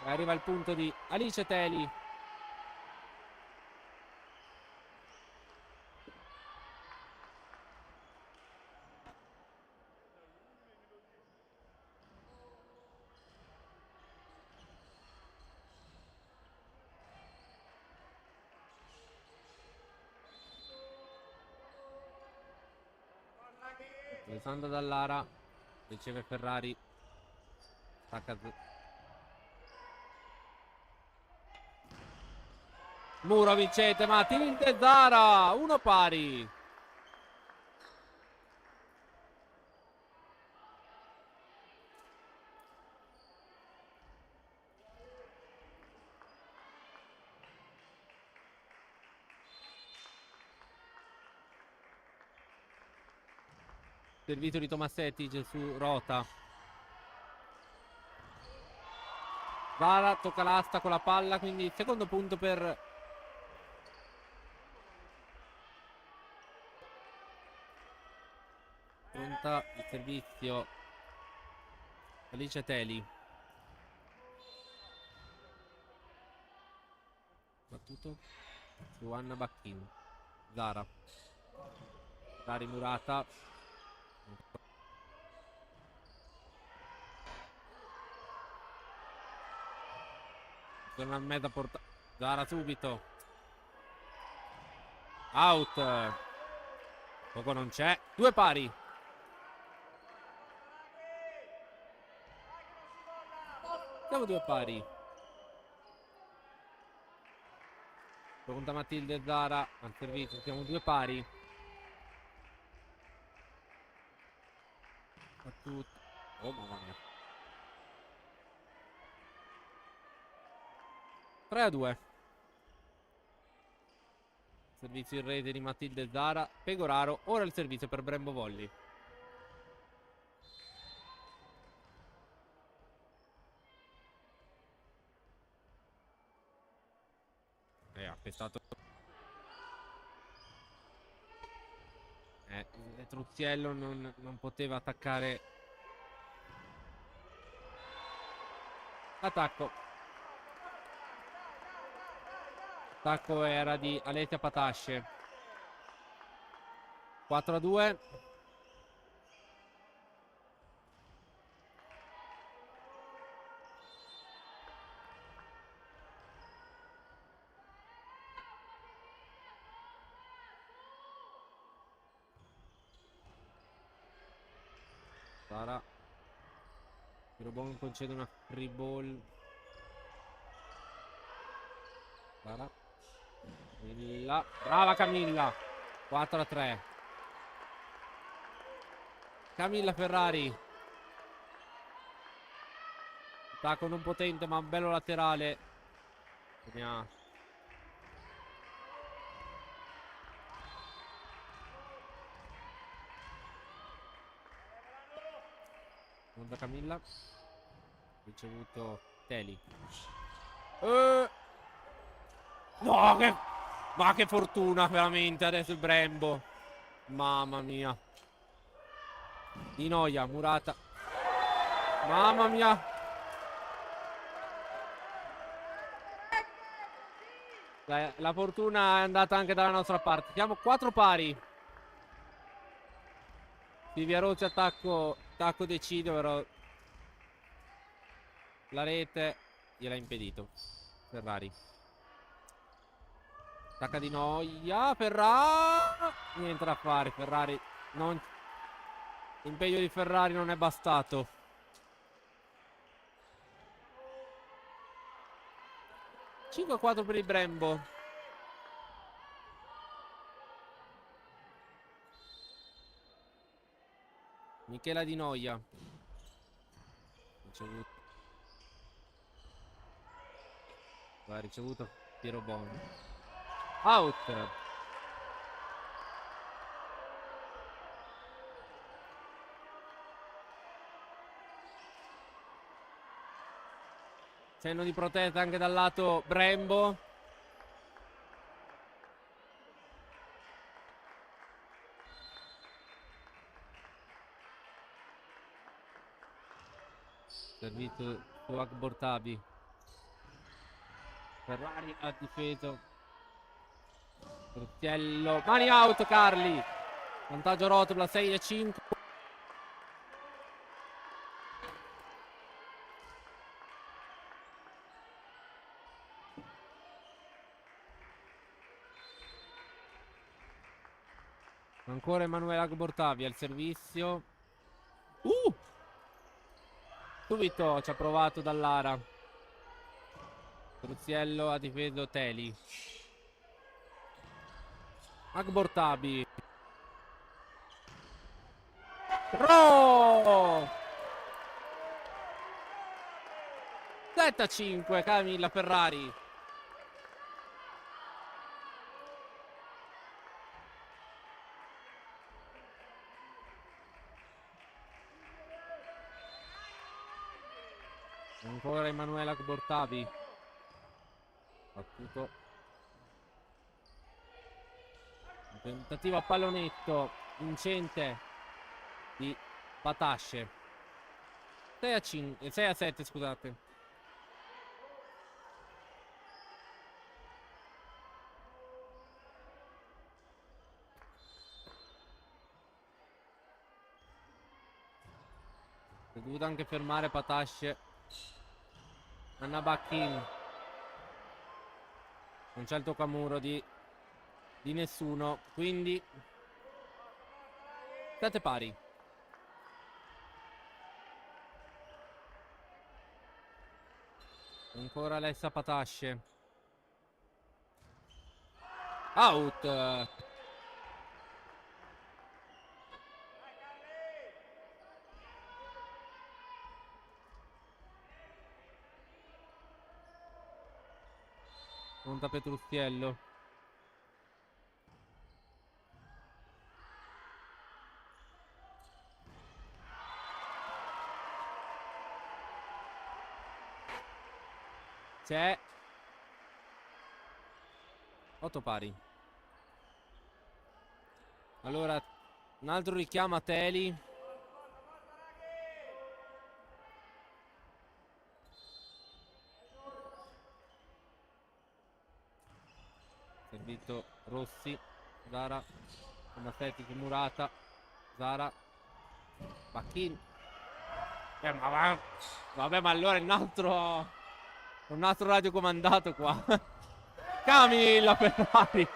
Arriva il punto di Alice Teli. Alessandra Dallara riceve Ferrari. Stacca Muro vincente, Matilde Zara, 1 pari. Servizio di Tomassetti su Rota. Zara tocca l'asta con la palla, quindi il secondo punto per pronta il servizio Alice Teli. Battuto su Anna Bacchin. Zara rimurata. Torna al mezzo a portare Zara subito. Out. Poco non c'è. 2 pari. Siamo 2 pari. Pronta Matilde Zara al servizio. Siamo 2 pari. Battuto. Oh mamma mia. 3-2. Servizio in rete di Matilde Zara. Pegoraro. Ora il servizio per Brembo Volli. Ha pestato. Truziello non poteva attaccare. Attacco era di Alesia Patasce. 4-2. Sara Pirobon concede una free ball. Sara Camilla. Brava Camilla. 4-3. Camilla Ferrari. Attacco non potente ma un bello laterale. Da Camilla. Ricevuto Teli. No, ma che fortuna veramente adesso il Brembo. Mamma mia. Di Noia, murata. Mamma mia. La fortuna è andata anche dalla nostra parte. Siamo 4 pari. Silvia Rossi attacco decide, però la rete gliel'ha impedito. Ferrari. Attacca di Noia. Ferrari. Niente da fare. Ferrari. L'impegno di Ferrari non è bastato. - 5-4 per il Brembo. Michela Di Noia. Ricevuto Piero Bon. Out. Cenno di protesta anche dal lato Brembo. Servito su Akbortabi. Ferrari ha difeso. Fruttiello. Mani out Carli. Vantaggio Rotobla 6-5. Ancora Emanuele Akbortabi al servizio. Subito ci ha provato Dallara. Cruziello ha difeso Teli. Akbortabi. Ro! 7-5 Camilla Ferrari. Ancora Emanuele Akbortabi. Battuto. Tentativo a pallonetto vincente di Batasce. 6-7, scusate. Si è dovuto anche fermare Batasce. Anna Bacchin. Non c'è il toccamuro di nessuno. Quindi 7 pari. Ancora Alessa Batasce. Out. Monta Petrustiello. C'è 8 pari. Allora un altro richiamo a Teli. Servito Rossi. Zara. Tomasetti Murata. Zara. Bacchin. Vabbè, ma allora un altro radiocomandato qua. Camilla Ferrari.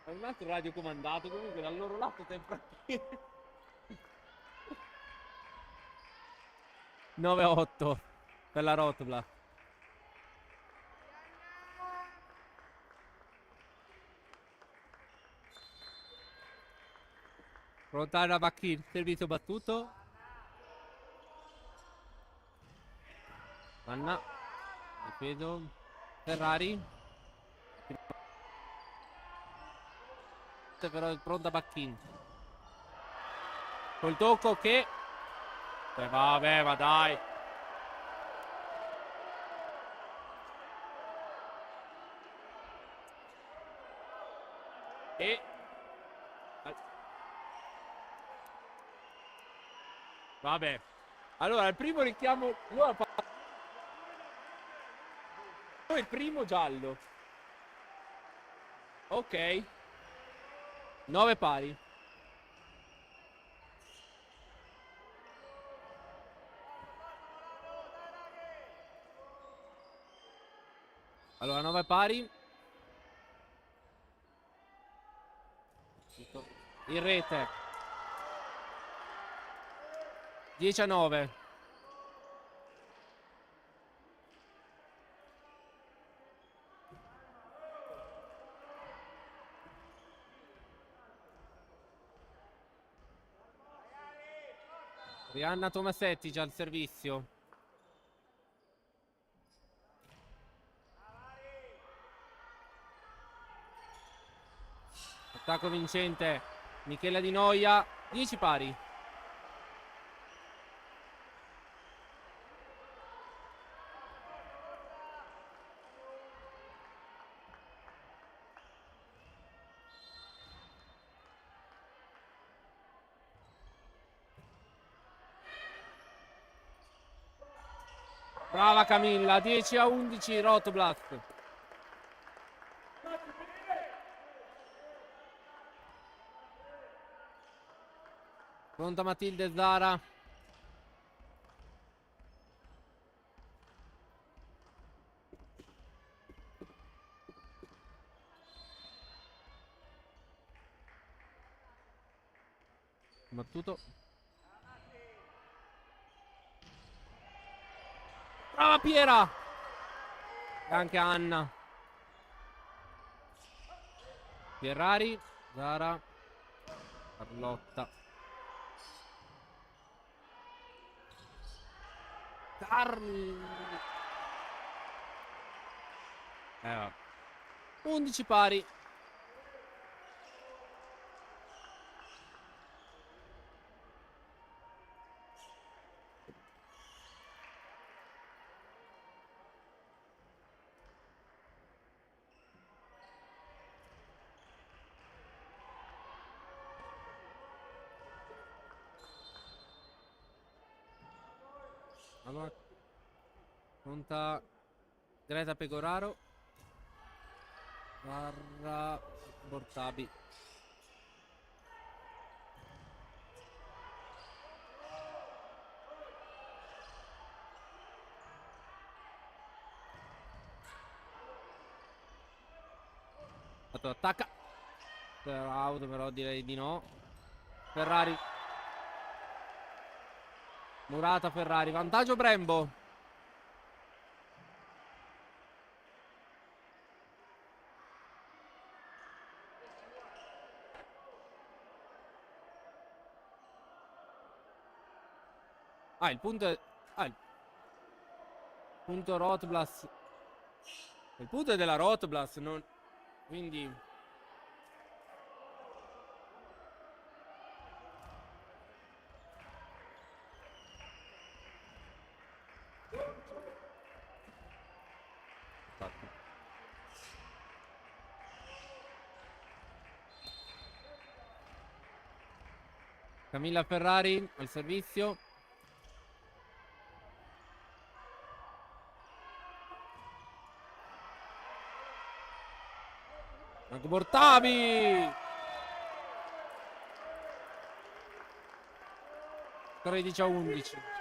È un altro radiocomandato comunque dal loro lato sempre. 9-8 per la Rotobla. Prontare a Bacchin, servizio battuto. Anna. Difeso. Ferrari. Però è pronta Bacchin. Col tocco che... vabbè, ma dai. E... vabbè. Allora, il primo richiamo... il primo giallo. Ok. 9 pari. Allora 9 pari. In rete 10-9. Rianna Tomasetti già al servizio. Attacco vincente Michela Di Noia, 10 pari. Brava Camilla, 10-11 Rotblast. Pronta Matilde Zara. Battuto. Brava Piera. E anche Anna. Ferrari, Zara, Carlotta. Va. 11 pari. Allora, pronta Greta Pegoraro. Barra Bortabi. Attacca. Out, però direi di no. Ferrari. Murata Ferrari. Vantaggio Brembo. Il punto è... il punto Rotblast. Il punto è della Rotblast, non... Quindi... Camilla Ferrari al servizio. Marco Bortabi. 13-11.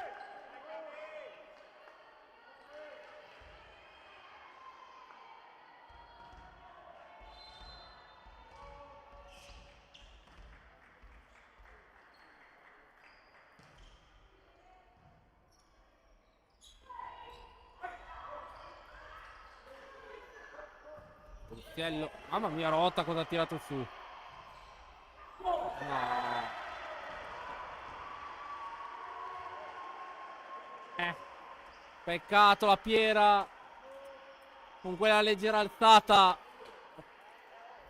Portiello. Mamma mia, Rotta cosa ha tirato su. No. Peccato la Piera. Con quella leggera alzata.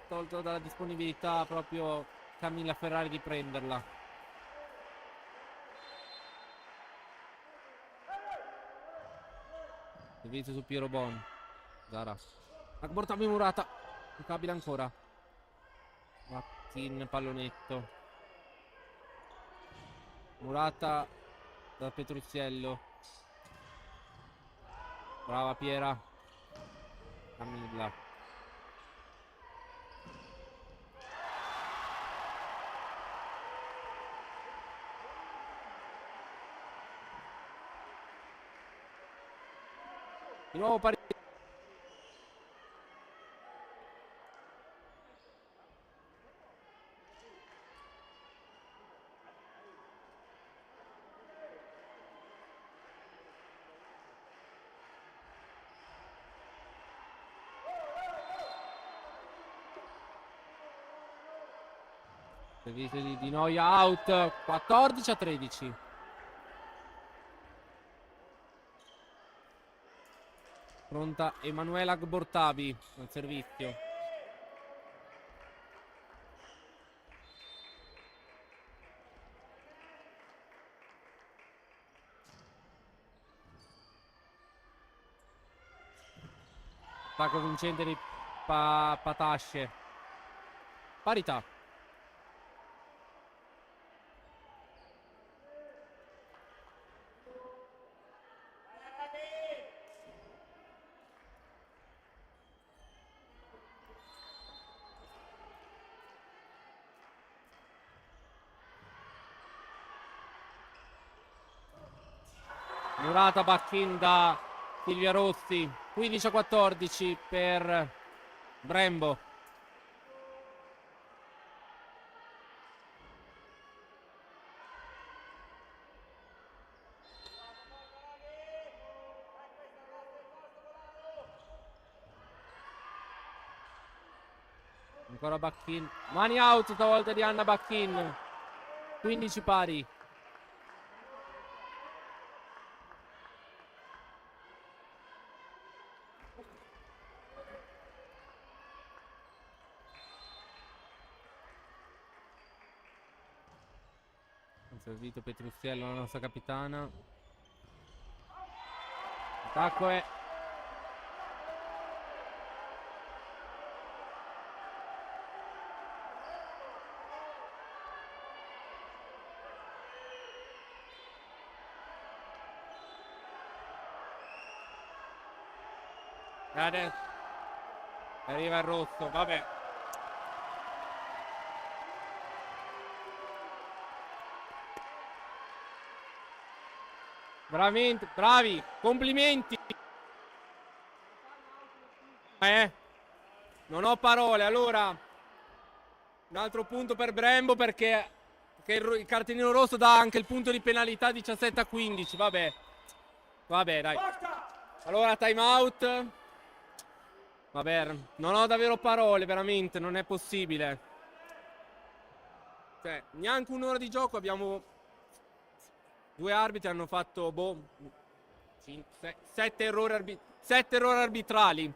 Tolto dalla disponibilità proprio Camilla Ferrari di prenderla. Servizio su Piero Bon. Zara. Bortabi Murata. Giocabile ancora. Mattin pallonetto. Murata da Petrucciello. Brava Piera. Camilla. Di nuovo pari. Servizio di Di Noia out. 14-13. Pronta Emanuela Bortabi al servizio. Attacco vincente di Patasce. Parità. Murata Bacchin da Silvia Rossi. 15-14 per Brembo. Ancora Bacchin. Mani out stavolta di Anna Bacchin. 15 pari. Servito Petrucciello, la nostra capitana. Attacco è adesso arriva il rosso, vabbè. Veramente, bravi, complimenti. Non ho parole. Allora, un altro punto per Brembo perché il cartellino rosso dà anche il punto di penalità 17-15. Vabbè, dai. Allora, time out. Vabbè, non ho davvero parole, veramente, non è possibile. Cioè, neanche un'ora di gioco abbiamo... Due arbitri hanno fatto 7 errori arbitrali.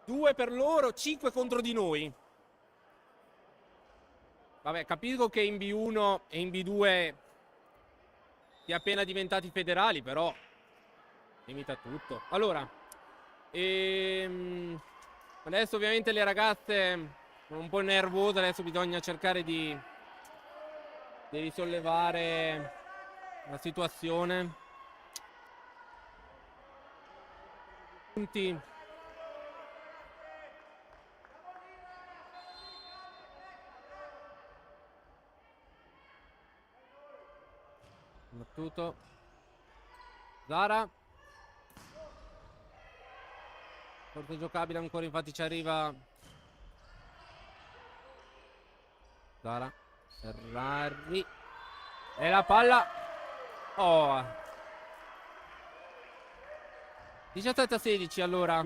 2 per loro, 5 contro di noi. Vabbè, capisco che in B1 e in B2 si è appena diventati federali, però limita tutto. Allora, adesso ovviamente le ragazze sono un po' nervose, adesso bisogna cercare di risollevare la situazione. Punti. Battuto. Zara. Forse giocabile ancora, infatti ci arriva Zara. Ferrari. E la palla. Oh. 17-16 allora.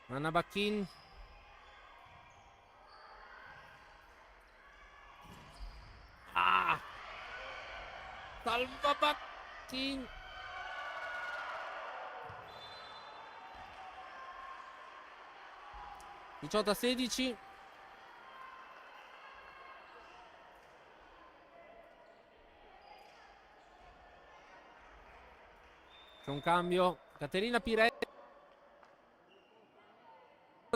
Anna Bacchin. Salva Bacchin. (18-16). C'è un cambio. Caterina Piretti.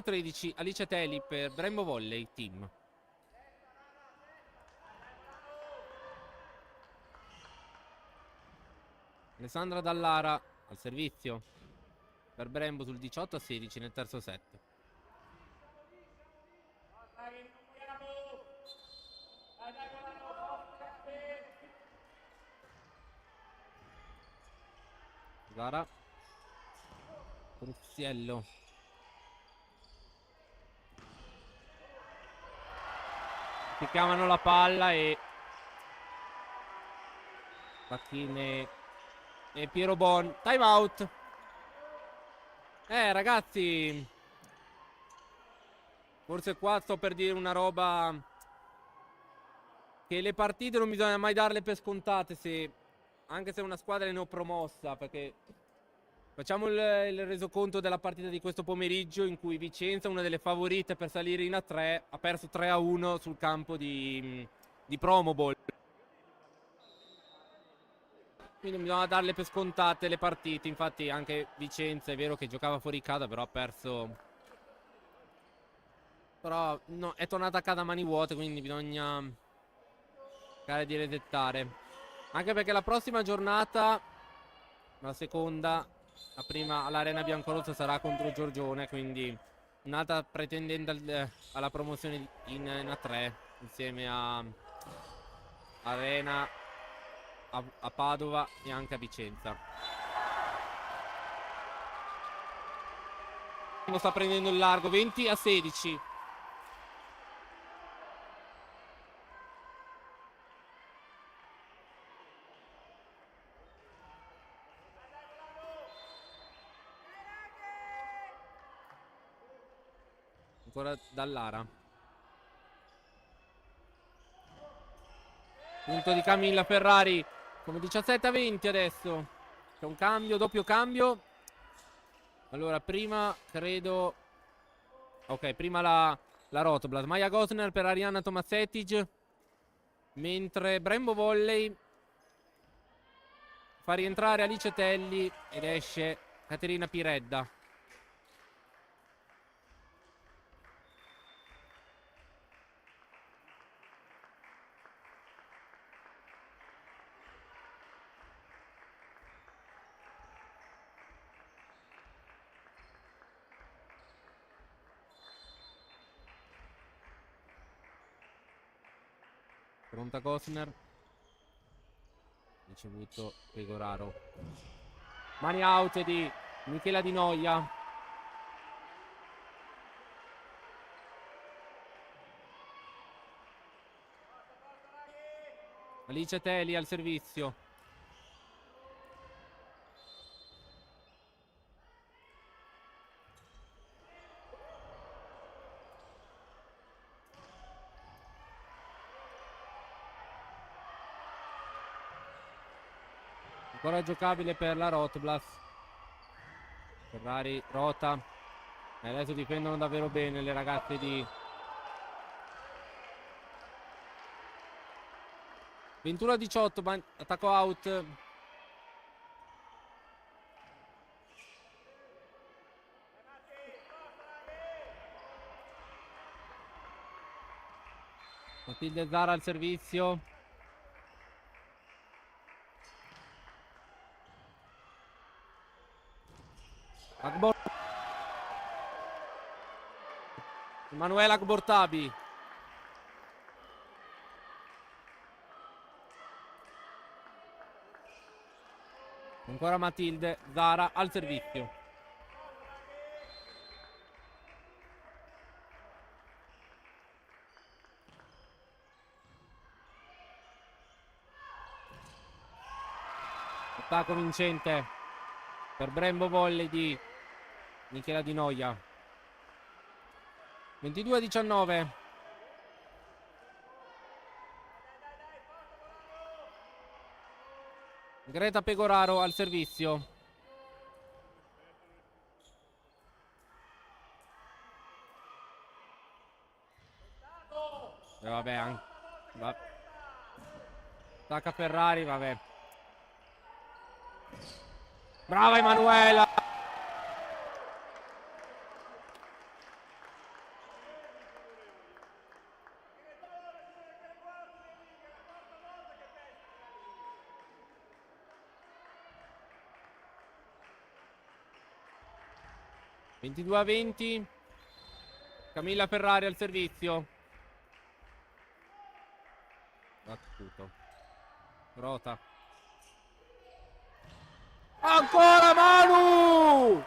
13 Alice Teli per Brembo Volley Team. Alessandra Dallara al servizio per Brembo sul 18-16 nel terzo set. Zara. Cruziello. Si chiamano la palla e Bacchin e Piero Bon. Time out. Ragazzi, forse qua sto per dire una roba che le partite non bisogna mai darle per scontate, anche se una squadra è neopromossa, perché Facciamo il resoconto della partita di questo pomeriggio, in cui Vicenza, una delle favorite per salire in A3, ha perso 3-1 sul campo di Promobol. Quindi bisogna darle per scontate le partite. Infatti anche Vicenza è vero che giocava fuori casa, però ha perso. Però no, è tornata a casa a mani vuote, quindi bisogna cercare di resettare. Anche perché la prossima giornata, la seconda, la prima all'Arena Biancorossa sarà contro Giorgione, quindi un'altra pretendente alla promozione in A3 insieme a Arena, a Padova e anche a Vicenza. Lo sta prendendo il largo, 20-16. Ancora Dallara. Punto di Camilla Ferrari. Come 17-20 adesso. C'è un cambio, doppio cambio. Allora, prima credo. Ok, prima la Rotoblas. Maya Gosner per Arianna Tomasetic. Mentre Brembo Volley fa rientrare Alice Telli ed esce Caterina Piredda. Pronta Gosner. Ricevuto Pegoraro. Mani out di Michela Di Noia. Alice Telli al servizio. Ancora giocabile per la Rotblas. Ferrari rota. E adesso difendono davvero bene le ragazze di 21-18. Attacco out. Matilde Zara al servizio. Emanuela Gbortabi. Ancora Matilde Zara al servizio. Attacco vincente per Brembo Volley di Michela Di Noia. 22-19. Greta Pegoraro al servizio. E vabbè, attacca Ferrari, vabbè. Brava Emanuela. (22-20). Camilla Ferrari al servizio. Battuto. Rota. Ancora Manu!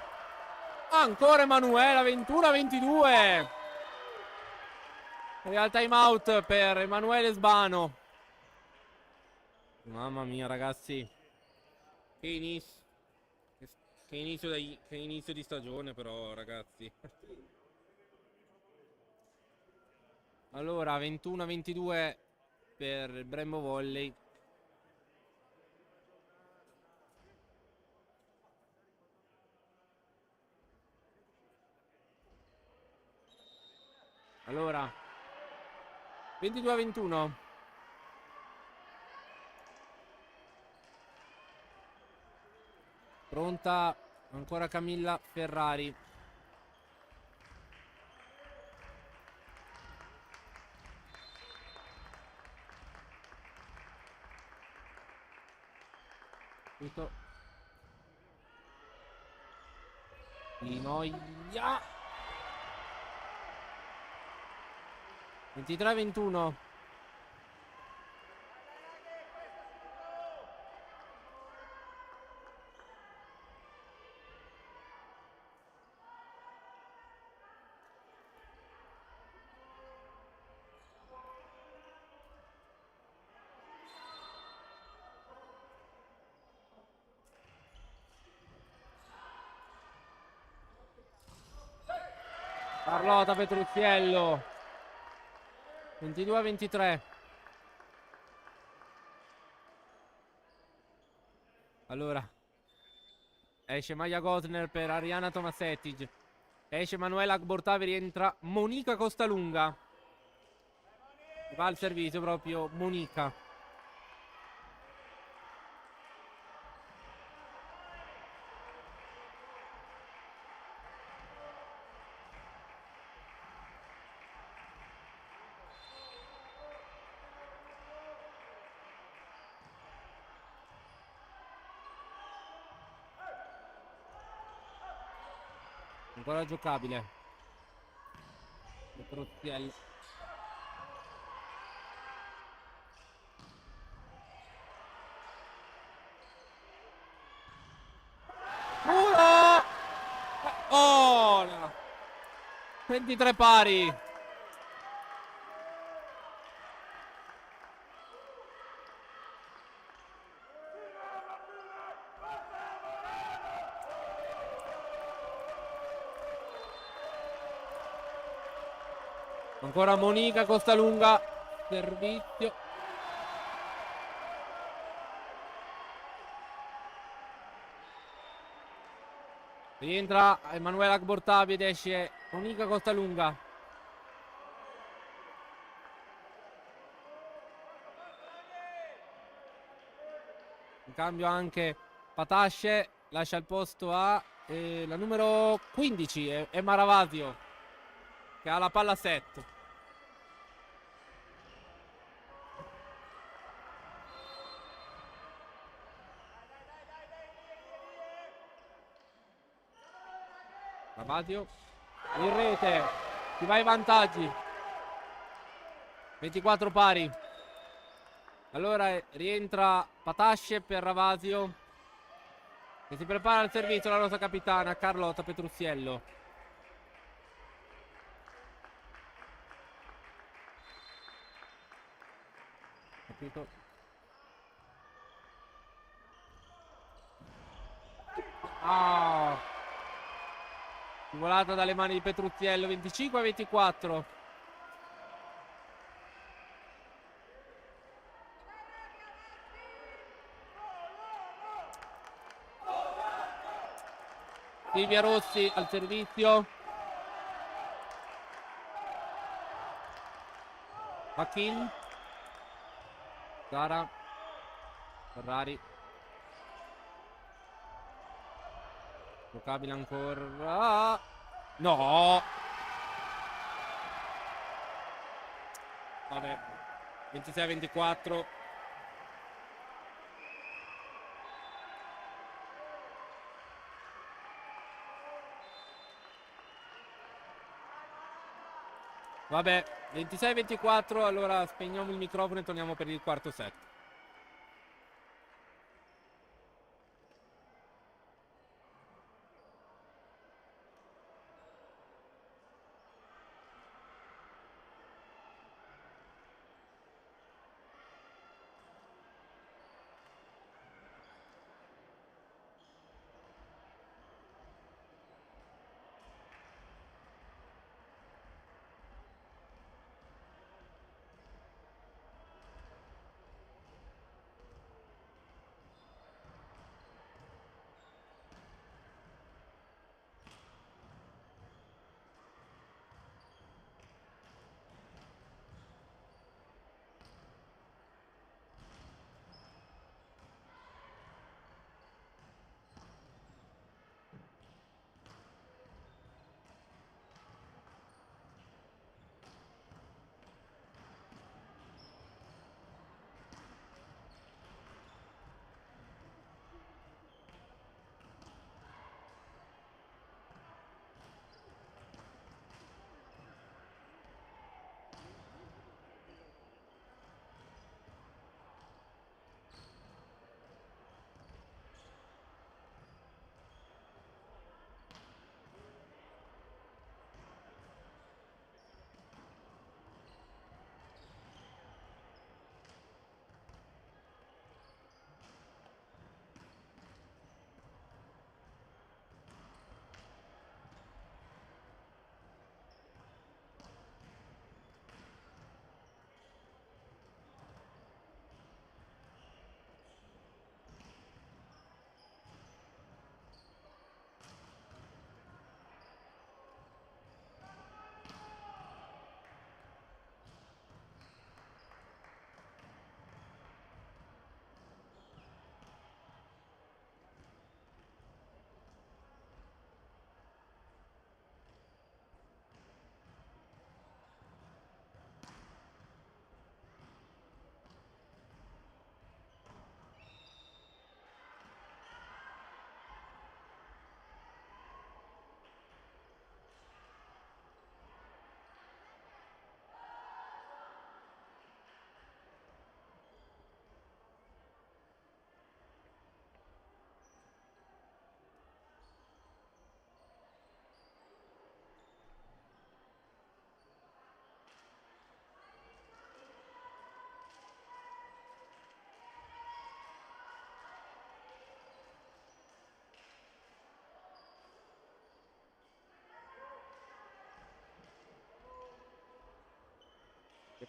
Ancora Emanuela, 21-22. Real time out per Emanuele Sbano. Mamma mia, ragazzi. Che inizio di stagione, però, ragazzi. Allora, 21-22 per il Brembo Volley. Allora, 22-21. Pronta ancora Camilla Ferrari. Tutto. Di noia. 23-21. Carlotta Petruzziello. 22-23. Allora, esce Maya Gosner per Ariana Tomasetic. Esce Manuela Agbortavi, rientra Monica Costalunga. Va al servizio proprio Monica. Ancora giocabile. Petruzziello. Oh, no. 23 pari. Ancora Monica Costalunga. Servizio. Rientra Emanuela Agbortavi ed esce Monica Costalunga. In cambio anche Patasce lascia il posto a la numero 15, è Maravasio, che ha la palla 7. Maravasio in rete, si va ai vantaggi. 24 pari. Allora rientra Patasce per Ravasio, che si prepara al servizio la rosa capitana Carlotta Petruzziello. Capito? Ah, volata dalle mani di Petruzziello. 25-24. Silvia Rossi al servizio. Machin. Sara. Ferrari. Giocabile ancora. No. Vabbè. 26-24. Vabbè, 26-24, allora spegniamo il microfono e torniamo per il quarto set.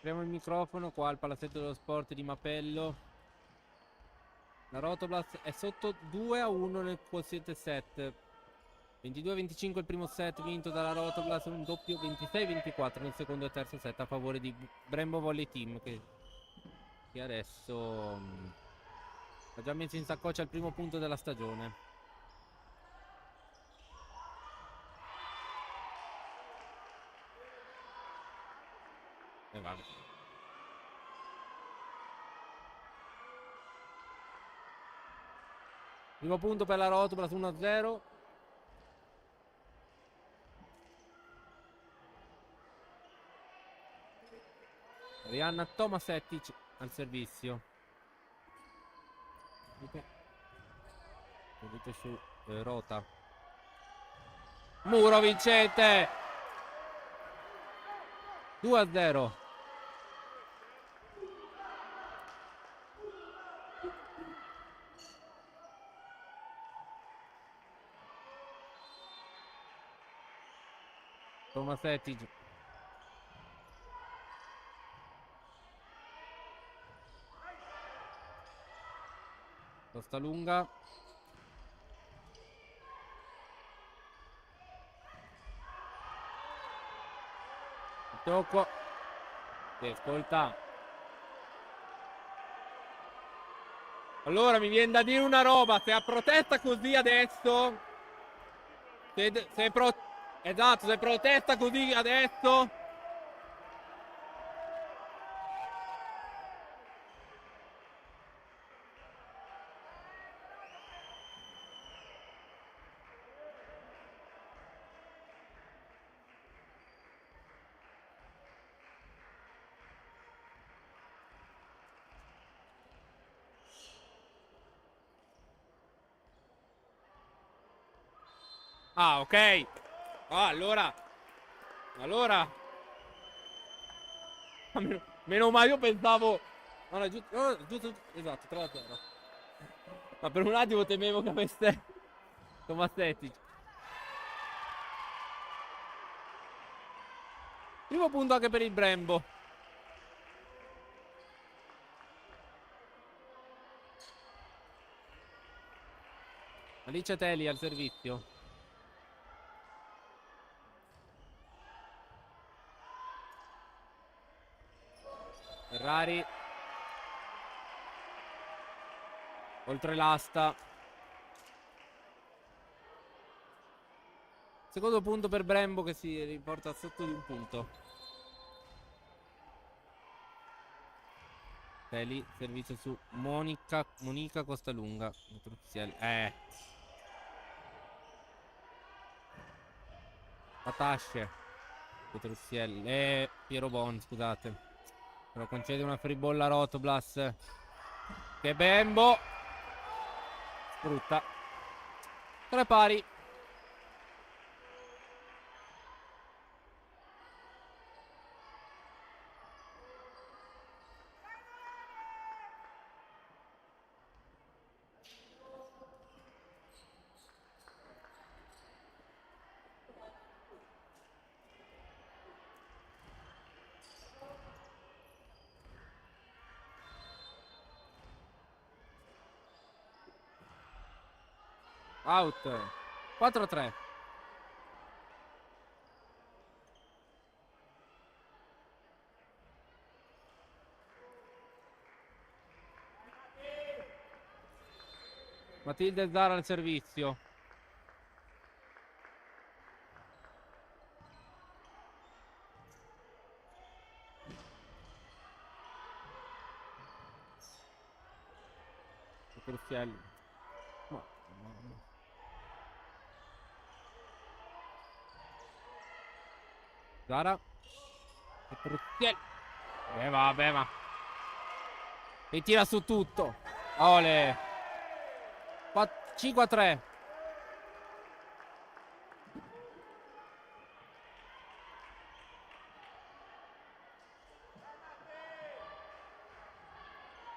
Apriamo il microfono qua al Palazzetto dello Sport di Mapello. La Rotoblast è sotto 2-1 nel quoziente set. 22-25 il primo set vinto dalla Rotoblast, un doppio 26-24 nel secondo e terzo set a favore di Brembo Volley Team che adesso ha già messo in saccoccia il primo punto della stagione. E vabbè. Primo punto per la Rotoblast, 1-0. Rihanna Tomasetic al servizio. Vedete su Rota. Muro vincente. 2-0. Tomasetic. Costa lunga. Tocco. Sì, ascolta. Allora mi viene da dire una roba. Se a protesta così adesso. Esatto, se protesta così adesso. Ah, ok. Ah, allora. Meno male, io pensavo. No, no, giusto, no, giusto, esatto, 3-0. Ma per un attimo temevo che avesse Tomasetti. Primo punto anche per il Brembo. Alice Teli al servizio. Ferrari. Oltre l'asta. Secondo punto per Brembo che si riporta sotto di un punto. Teli, servizio su Monica Costalunga. Patasce. Petruzielli. Piero Bon, scusate. Però concede una free ball a Rotoblast. Che Bembo. Sfrutta. 3 pari. Out. 4-3. Matilde Zara al servizio. Petruzielli. Zara. Petruzielli. Vabbè, ma. E tira su tutto. Ole. 5-3.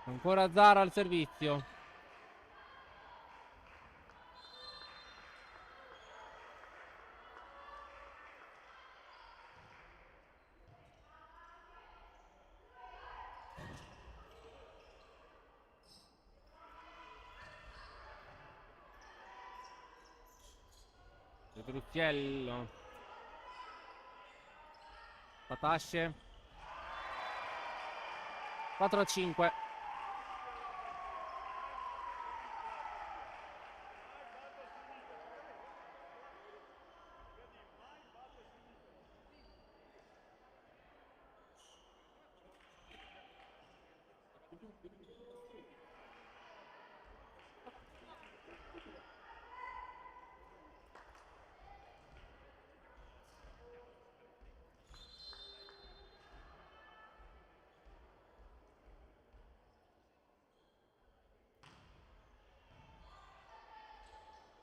Ancora Zara al servizio. Petrucchiello. Patasce. 4-5.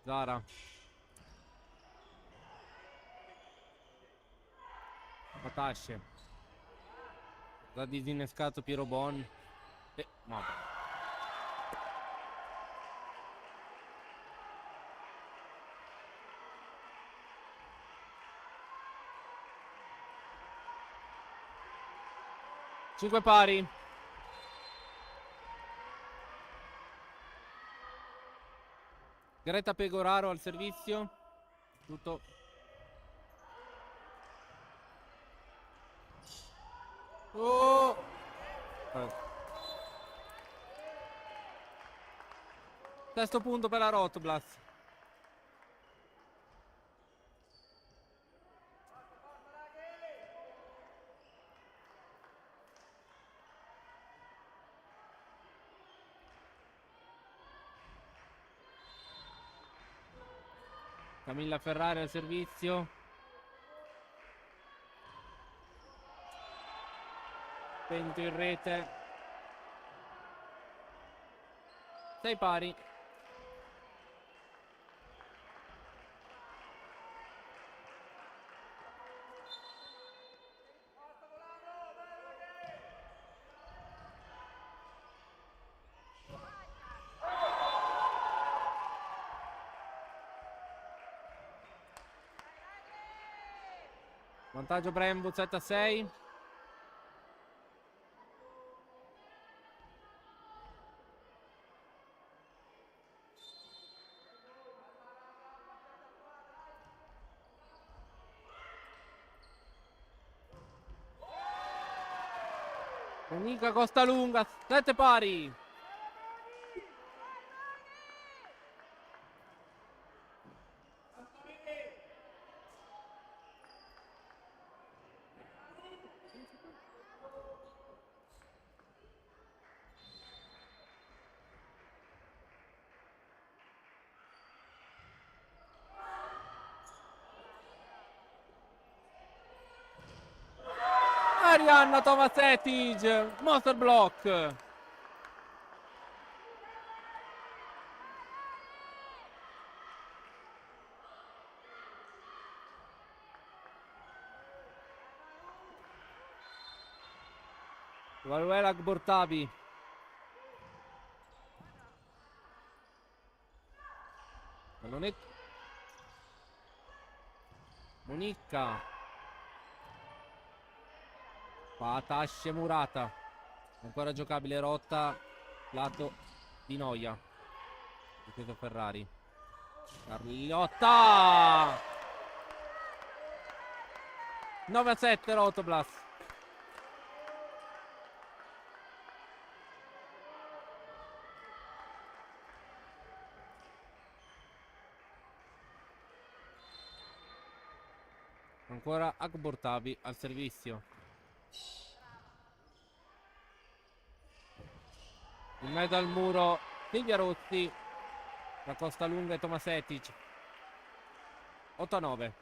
Zara. Patasce. Ha disinnescato Piero Bon. Ma... Cinque pari. Greta Pegoraro al servizio. Tutto. Oh! Sesto punto per la Rotoblas. Camilla Ferrari al servizio. Spento in rete. 6 pari. Vantaggio Brembo 7-6. Monica Costalunga 7 pari. Arianna Tomasetic, Monster Block. Valuela Agbortabi. Pallonetto. Monica. Patasce Murata. Ancora giocabile Rotta. Lato di Noia. Difeso Ferrari. Carliotta. 9-7 Rotoblas. Ancora Agbortabi al servizio. In mezzo al muro Silvia Rossi, la Costalunga e Tomasetic. 8-9.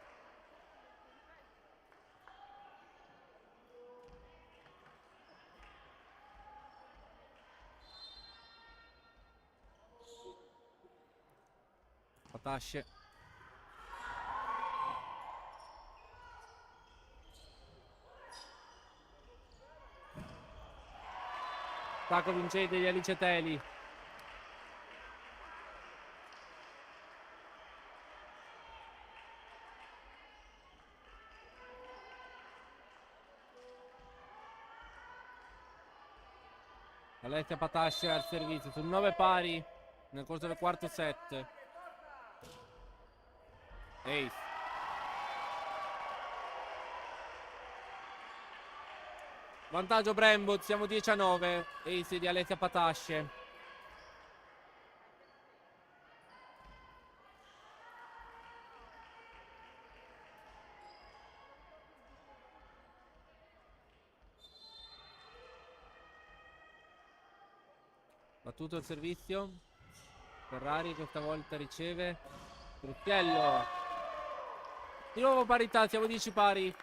Patasce. Attacco vincente di Alice Teli. Alessia Patasce al servizio su 9 pari nel corso del quarto set. Ace. Vantaggio Brembo, siamo 10-9. Ace di Alessia Patasce. Battuto il servizio. Ferrari questa volta riceve. Trucchiello. Di nuovo parità, siamo 10 pari.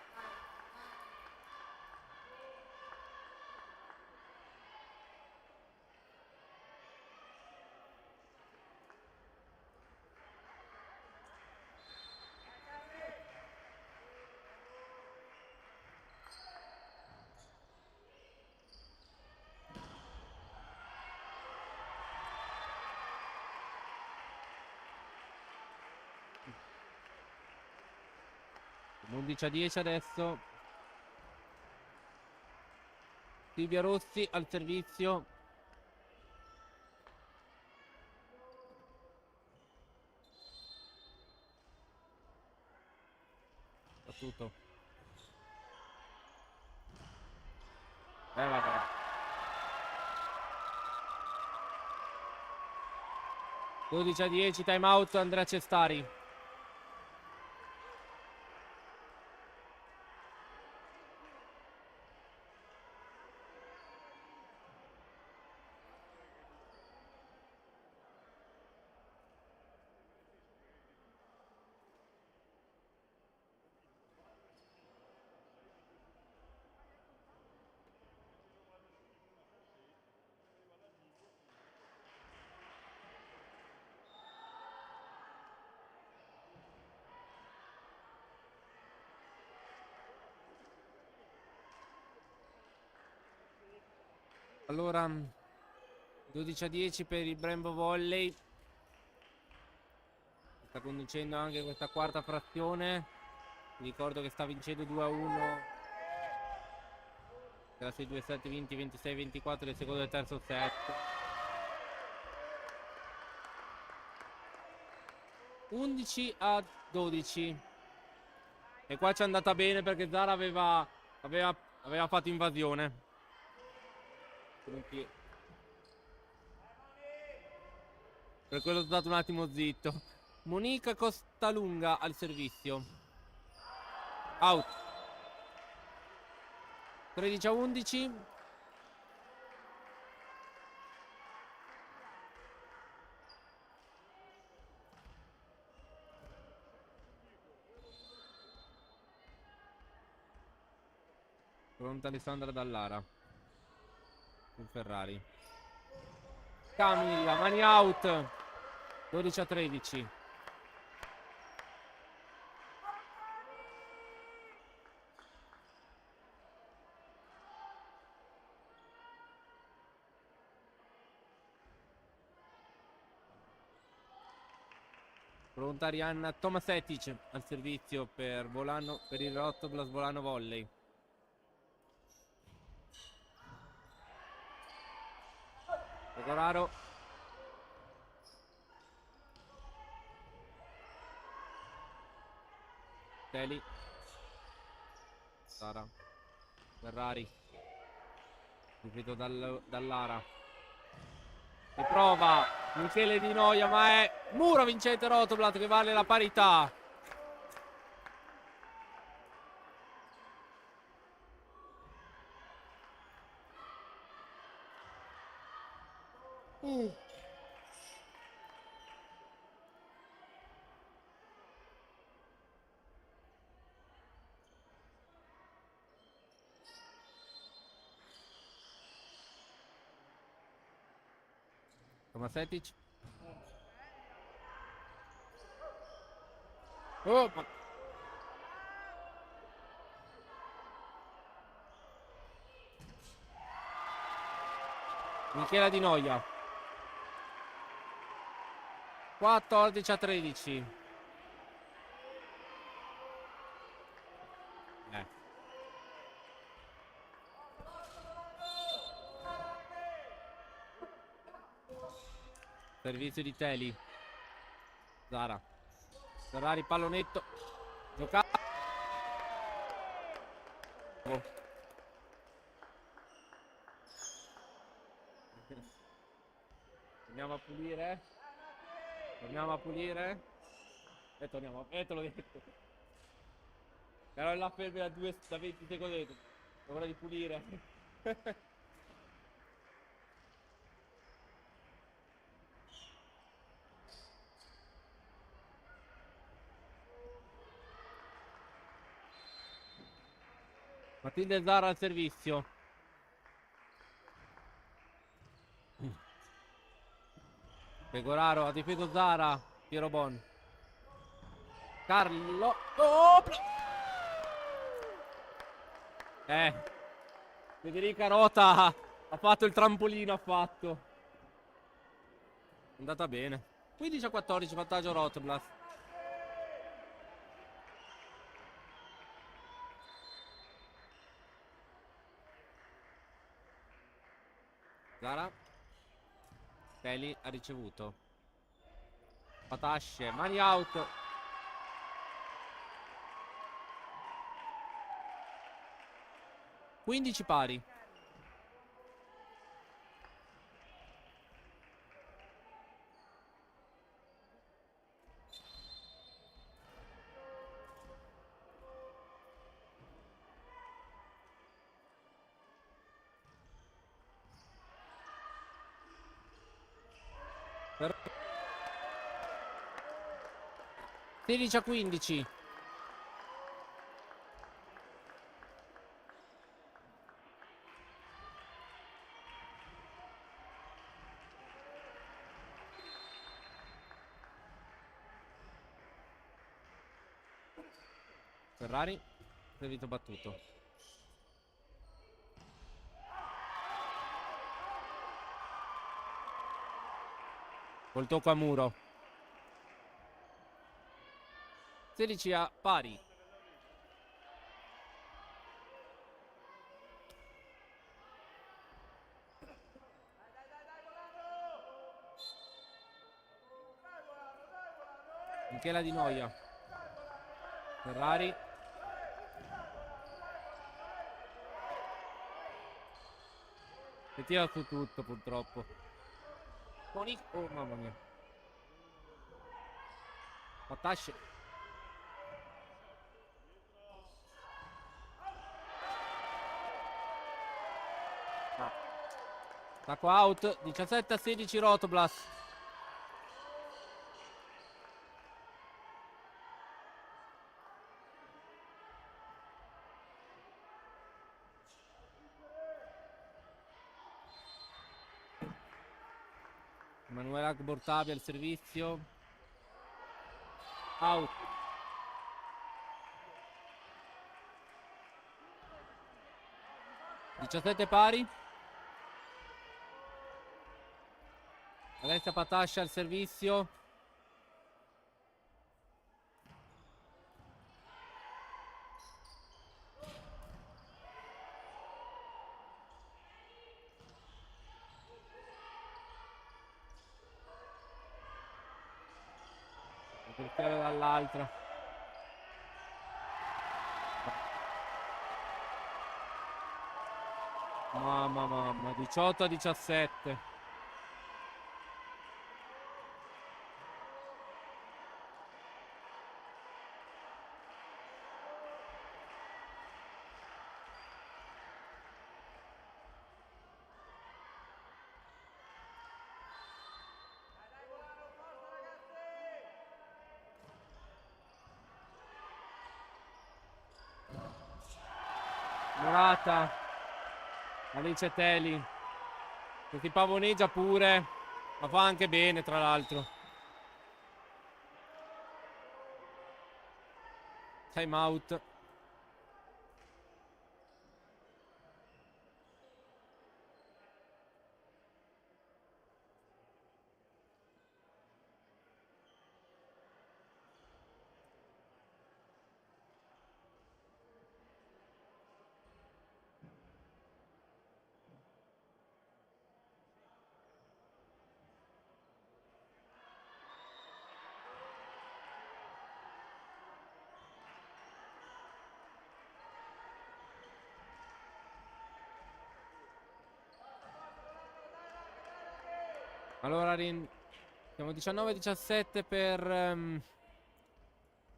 Un 11-10 adesso. Silvia Rossi al servizio. Battuto. Vabbè. 12-10, time out Andrea Cestari. Allora 12-10 per il Brembo Volley. Sta conducendo anche questa quarta frazione. Vi ricordo che sta vincendo 2-1 tra 6-2 7 20 26 24 del secondo e terzo set. 11-12. E qua ci è andata bene perché Zara aveva fatto invasione. Per quello sono stato un attimo zitto. Monica Costalunga al servizio. Out. 13-11. Pronta Alessandra Dallara. Un Ferrari. Camilla, mani out. 12-13. Pronta Arianna Tomasetic al servizio per il Rotoblas Volano Volley. Pecoraro. Teli. Sara. Ferrari. Ripeto Dallara. Riprova Michele Di Noia, ma è muro vincente Rotoblat che vale la parità. Tomasetic. Oh, ma... Michela Di Noia. 14-13. Servizio di Teli. Zara. Ferrari pallonetto. Giocato. Torniamo a pulire. Torniamo a pulire. E torniamo. E te l'ho detto. Però là fermi da 20 secondi. È ora di pulire. Matilde Zara al servizio. Pegoraro ha difeso Zara. Piero Bon. Carlo. Oh! Federica Rota ha fatto il trampolino, ha fatto. È andata bene. 15-14, vantaggio Rotblas. Zara. Kelly ha ricevuto. Patasce, mani out. Quindici pari. Per 16-15. Ferrari, servito battuto. Col tocco a muro. 16 a pari. Michela Di Noia. Ferrari. E tira su tutto purtroppo. Oh mamma mia. Patasce. Tacco out. 17-16 Rotoblas. Emanuela Bortavi al servizio. Out. Diciassette pari. Alessia Patascia al servizio. Per chiave dall'altra. Mamma, 18-17. Morata. Alice Teli. Che si pavoneggia pure. Ma fa anche bene, tra l'altro. Time out. Allora siamo 19-17 per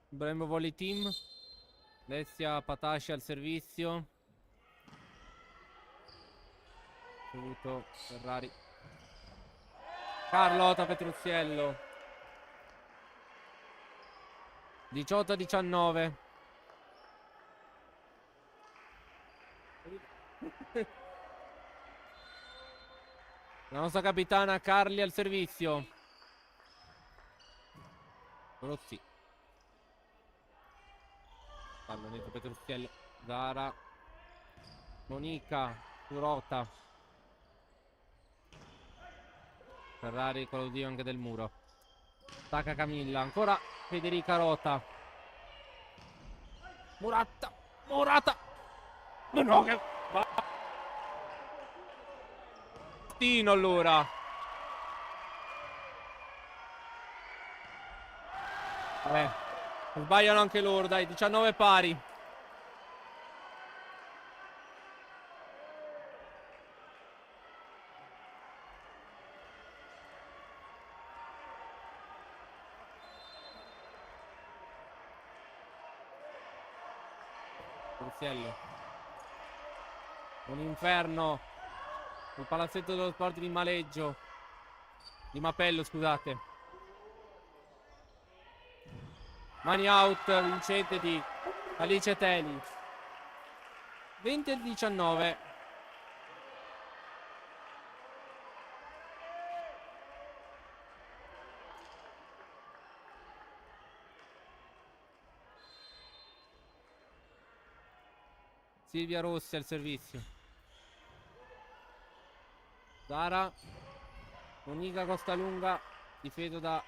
Brembo Volley Team. Alessia Patasci al servizio. Ricevuto Ferrari. Carlotta Petruzziello. 18-19. La nostra capitana Carli al servizio. Rossi. Pallonetto Petruzziello. Zara. Monica. Turota. Ferrari con l'audio anche del muro. Attacca Camilla. Ancora Federica Rota. Muratta. Murata. No, che... Tino allora. Sbagliano anche loro, dai. 19 pari. Un inferno. Il palazzetto dello sport di Maleggio. Di Mapello, scusate. Mani out vincente di Alice Teli. 20-19. Silvia Rossi al servizio. Zara. Monica Costalunga. Difeso da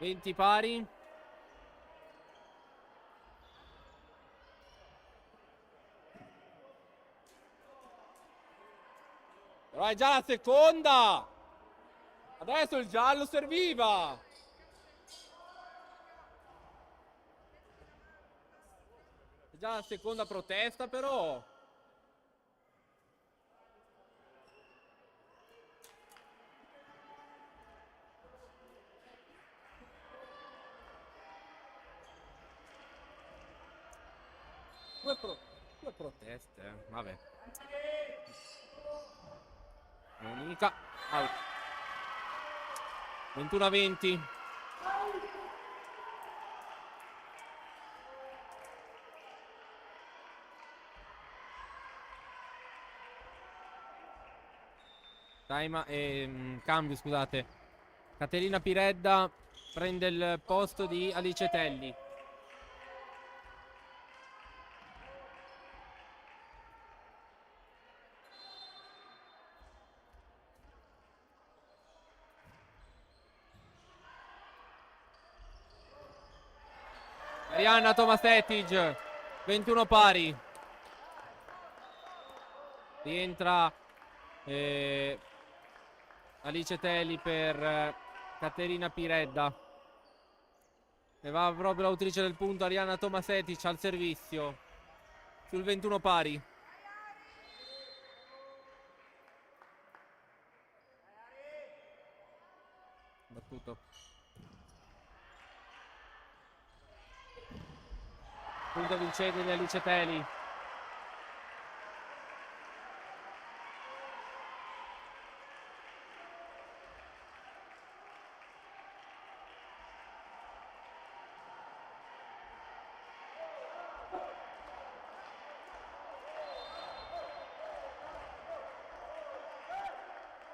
...20 pari. Però è già la seconda. Adesso il giallo serviva. È già la seconda protesta però. Due proteste, vabbè. Monica out. 21-20. Cambio, scusate. Caterina Piredda prende il posto di Alice Telli. Arianna Tomasetic, 21 pari. Rientra Alice Telli per Caterina Piredda. E va proprio l'autrice del punto Arianna Tomasetic al servizio. Sul 21 pari. Battuto. Punto vincente di Alice Telli.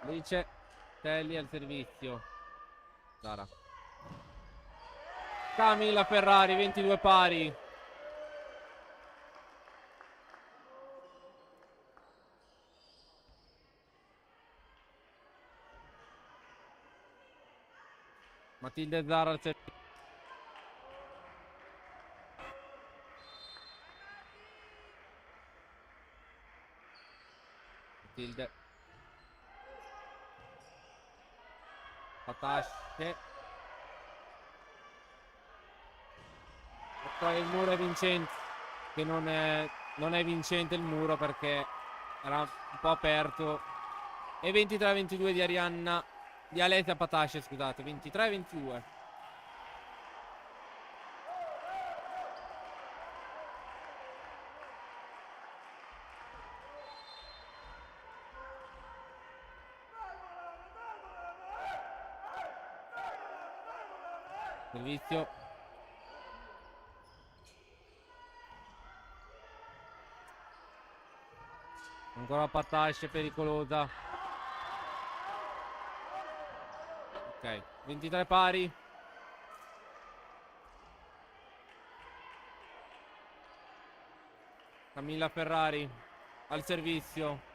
Alice Telli al servizio. Sara. Camilla Ferrari, 22 pari. Matilde Zara al servizio. Matilde. Patasce. Poi il muro è vincente, che non è vincente il muro perché era un po' aperto. E 23-22 di Arianna, di Alessia Patasce, scusate, 23-22. Servizio. Ancora Patasce, pericolosa. Ok, 23 pari. Camilla Ferrari al servizio.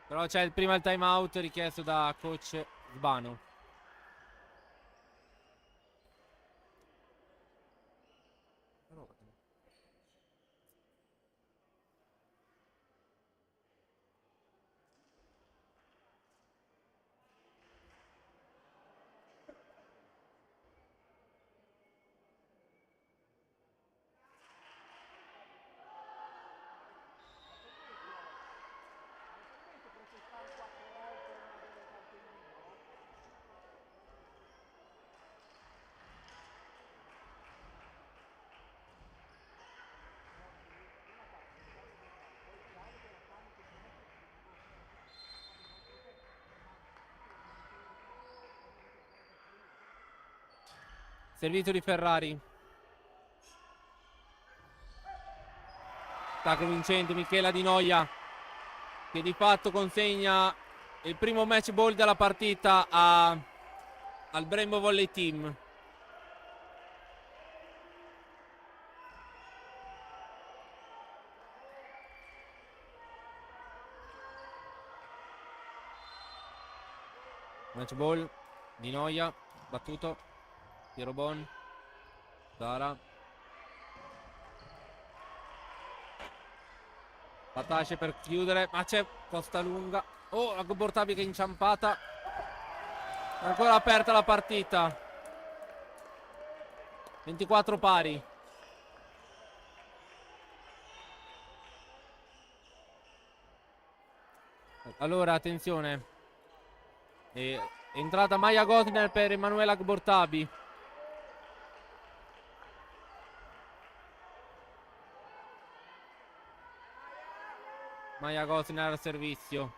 Però c'è prima il time out richiesto da coach Sbano. Servizio di Ferrari. Attacco vincente Michela Di Noia, che di fatto consegna il primo match ball della partita al Brembo Volley Team. Match ball Di Noia, battuto Piero Bon, Zara, Patasce per chiudere, ma c'è Costa Lunga. Oh, la Bortabi che è inciampata. Ancora aperta la partita. 24 pari. Allora, attenzione. È entrata Maya Gosner per Emanuela Bortabi. Maya Gosner al servizio.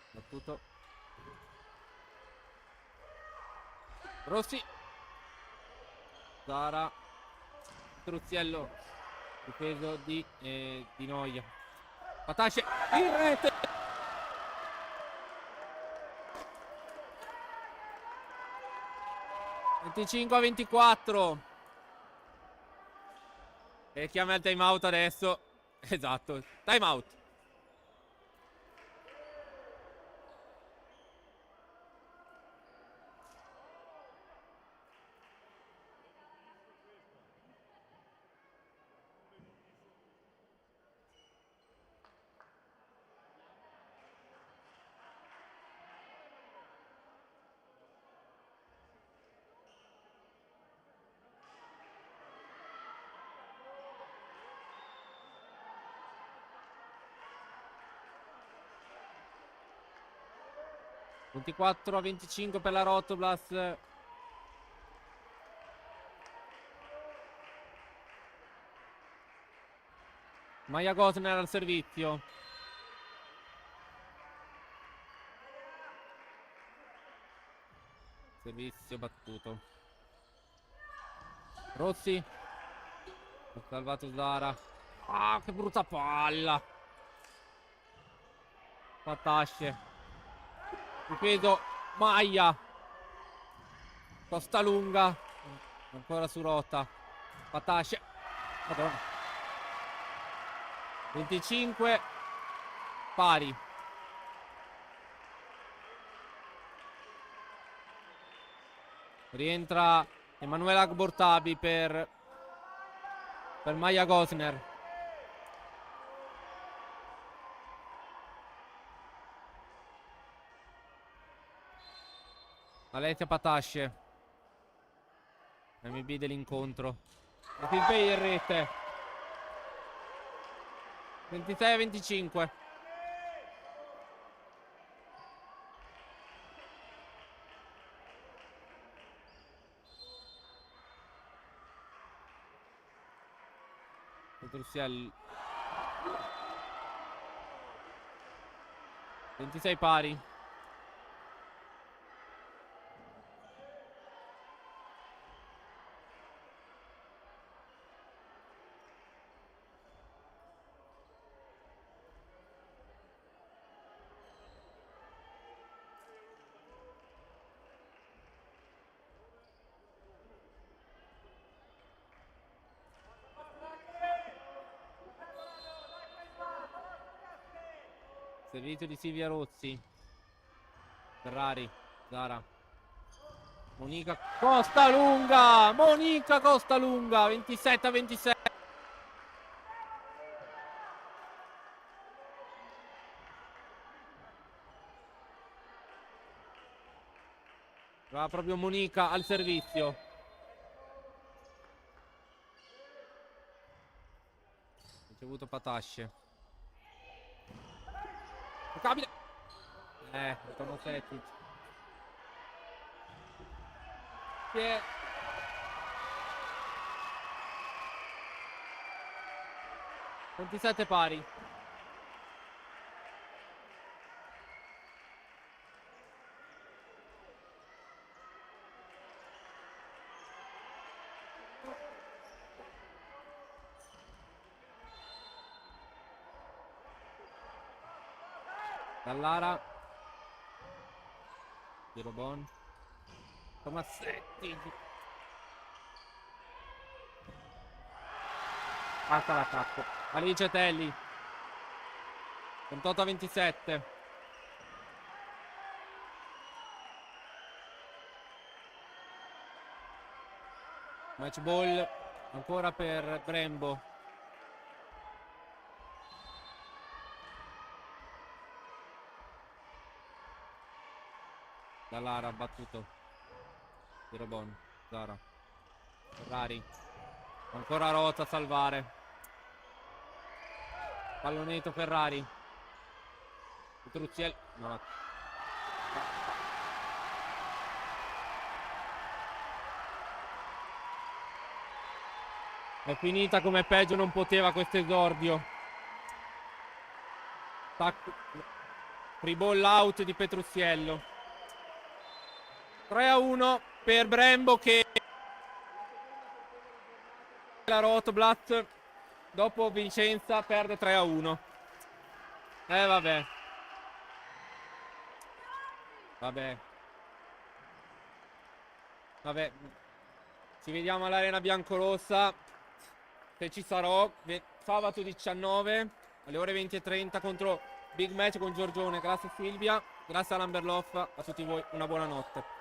Battuto. Rossi. Zara. Truziello. Difeso di Noia. Patasce in rete. (25-24). E chiama il time out adesso. Esatto, time out. (24-25) per la Rotoblas. Maya Gosner al servizio. Servizio battuto. Rossi. Ha salvato Zara. Ah, che brutta palla. Patasce. Ripeto, Maya. Costa Lunga. Ancora su Rota. Patasce. Madonna. 25 pari. Rientra Emanuela Bortabi per Maya Gosner. Alessia Patasce. MB dell'incontro. Filpei in rete. 26-25. Petruccielli. 26 pari. Servizio di Silvia Rozzi. Ferrari. Zara. Monica Costalunga. Monica Costalunga. 27-26. Va proprio Monica al servizio. Ricevuto Patasce. Giocabile. Torno Setic. Che 27 pari. Dallara. Girobon. Tomassetti. Basta l'attacco. Alice Telli. 28-27. Match ball ancora per Brembo. Dallara battuto. Girobon. Zara. Ferrari. Ancora Rota a salvare. Pallonetto Ferrari. Petruccielli. No. È finita come peggio non poteva questo esordio. Free ball out di Petrucciello. 3-1 per Brembo che la Rotblat dopo Vicenza perde 3-1. Vabbè. Ci vediamo all'Arena Biancorossa, se ci sarò, sabato 19 alle ore 20:30 contro Big Match con Giorgione. Grazie Silvia, grazie a Lamberloff, a tutti voi una buona notte.